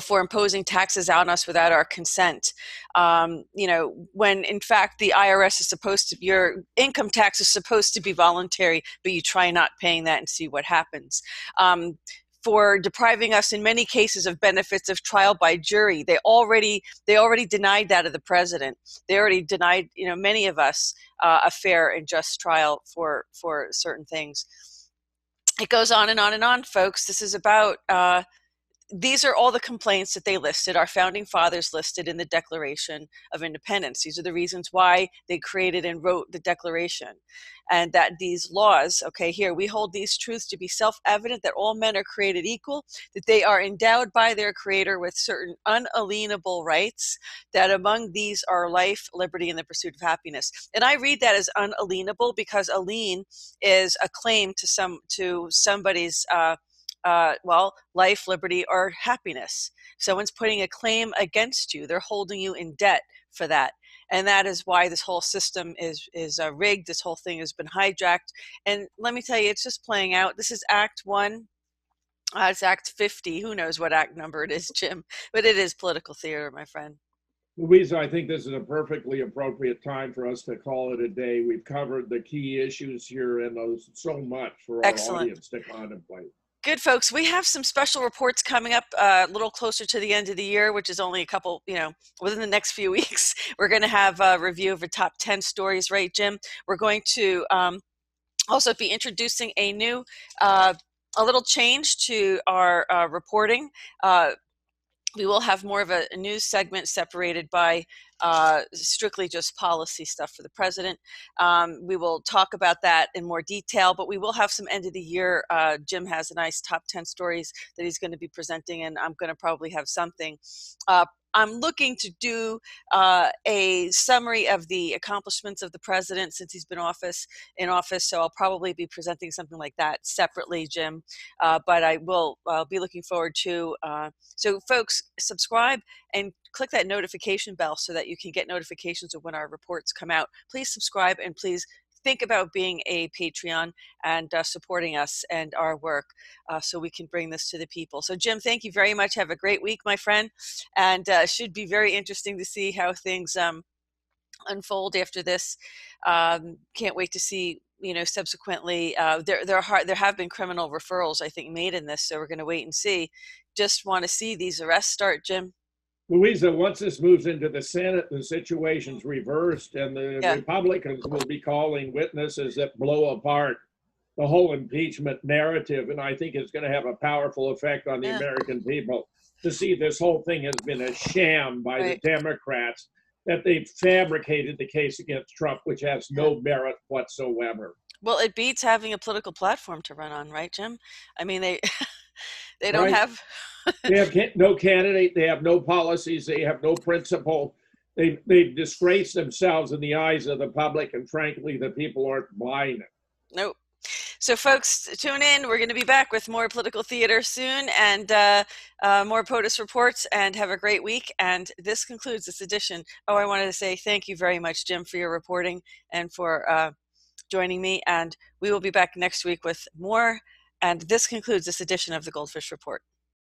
for imposing taxes on us without our consent. When in fact the IRS is supposed to, your income tax is supposed to be voluntary, but you try not paying that and see what happens. For depriving us in many cases of benefits of trial by jury. They already denied that of the president. They already denied, many of us a fair and just trial for certain things. It goes on and on and on, folks. This is about these are all the complaints that they listed, our founding fathers listed in the Declaration of Independence. These are the reasons why they created and wrote the Declaration. And that these laws, here, we hold these truths to be self-evident, that all men are created equal, that they are endowed by their Creator with certain unalienable rights, that among these are life, liberty, and the pursuit of happiness. And I read that as unalienable because alien is a claim to somebody's life, liberty, or happiness. Someone's putting a claim against you. They're holding you in debt for that. And that is why this whole system is rigged. This whole thing has been hijacked. And let me tell you, it's just playing out. This is Act 1. It's Act 50. Who knows what act number it is, Jim? But it is political theater, my friend. Louisa, I think this is a perfectly appropriate time for us to call it a day. We've covered the key issues here, and there's so much for our audience to contemplate. Good, folks. We have some special reports coming up a little closer to the end of the year, which is only a couple, within the next few weeks. We're going to have a review of the top 10 stories, right, Jim? We're going to also be introducing a new, a little change to our reporting. We will have more of a news segment separated by strictly just policy stuff for the president. We will talk about that in more detail, but we will have some end of the year. Jim has a nice top 10 stories that he's going to be presenting, and I'm going to probably have something. I'm looking to do a summary of the accomplishments of the president since he's been in office. So I'll probably be presenting something like that separately, Jim. But I'll be looking forward to. So folks, subscribe and click that notification bell so that you can get notifications of when our reports come out. Please subscribe, and please think about being a Patreon and supporting us and our work so we can bring this to the people. So Jim, thank you very much. Have a great week, my friend. And should be very interesting to see how things unfold after this. Can't wait to see, subsequently, there have been criminal referrals, I think, made in this. So we're going to wait and see. Just want to see these arrests start, Jim. Louisa, once this moves into the Senate, the situation's reversed, and the Republicans will be calling witnesses that blow apart the whole impeachment narrative. And I think it's going to have a powerful effect on the American people to see this whole thing has been a sham by the Democrats, that they've fabricated the case against Trump, which has no merit whatsoever. Well, it beats having a political platform to run on, right, Jim? I mean, they don't have... They have no candidate. They have no policies. They have no principle. They've disgraced themselves in the eyes of the public, and frankly, the people aren't buying it. Nope. So, folks, tune in. We're going to be back with more political theater soon, and more POTUS reports. And have a great week. And this concludes this edition. Oh, I wanted to say thank you very much, Jim, for your reporting and for joining me. And we will be back next week with more. And this concludes this edition of the GoldFIsh Report.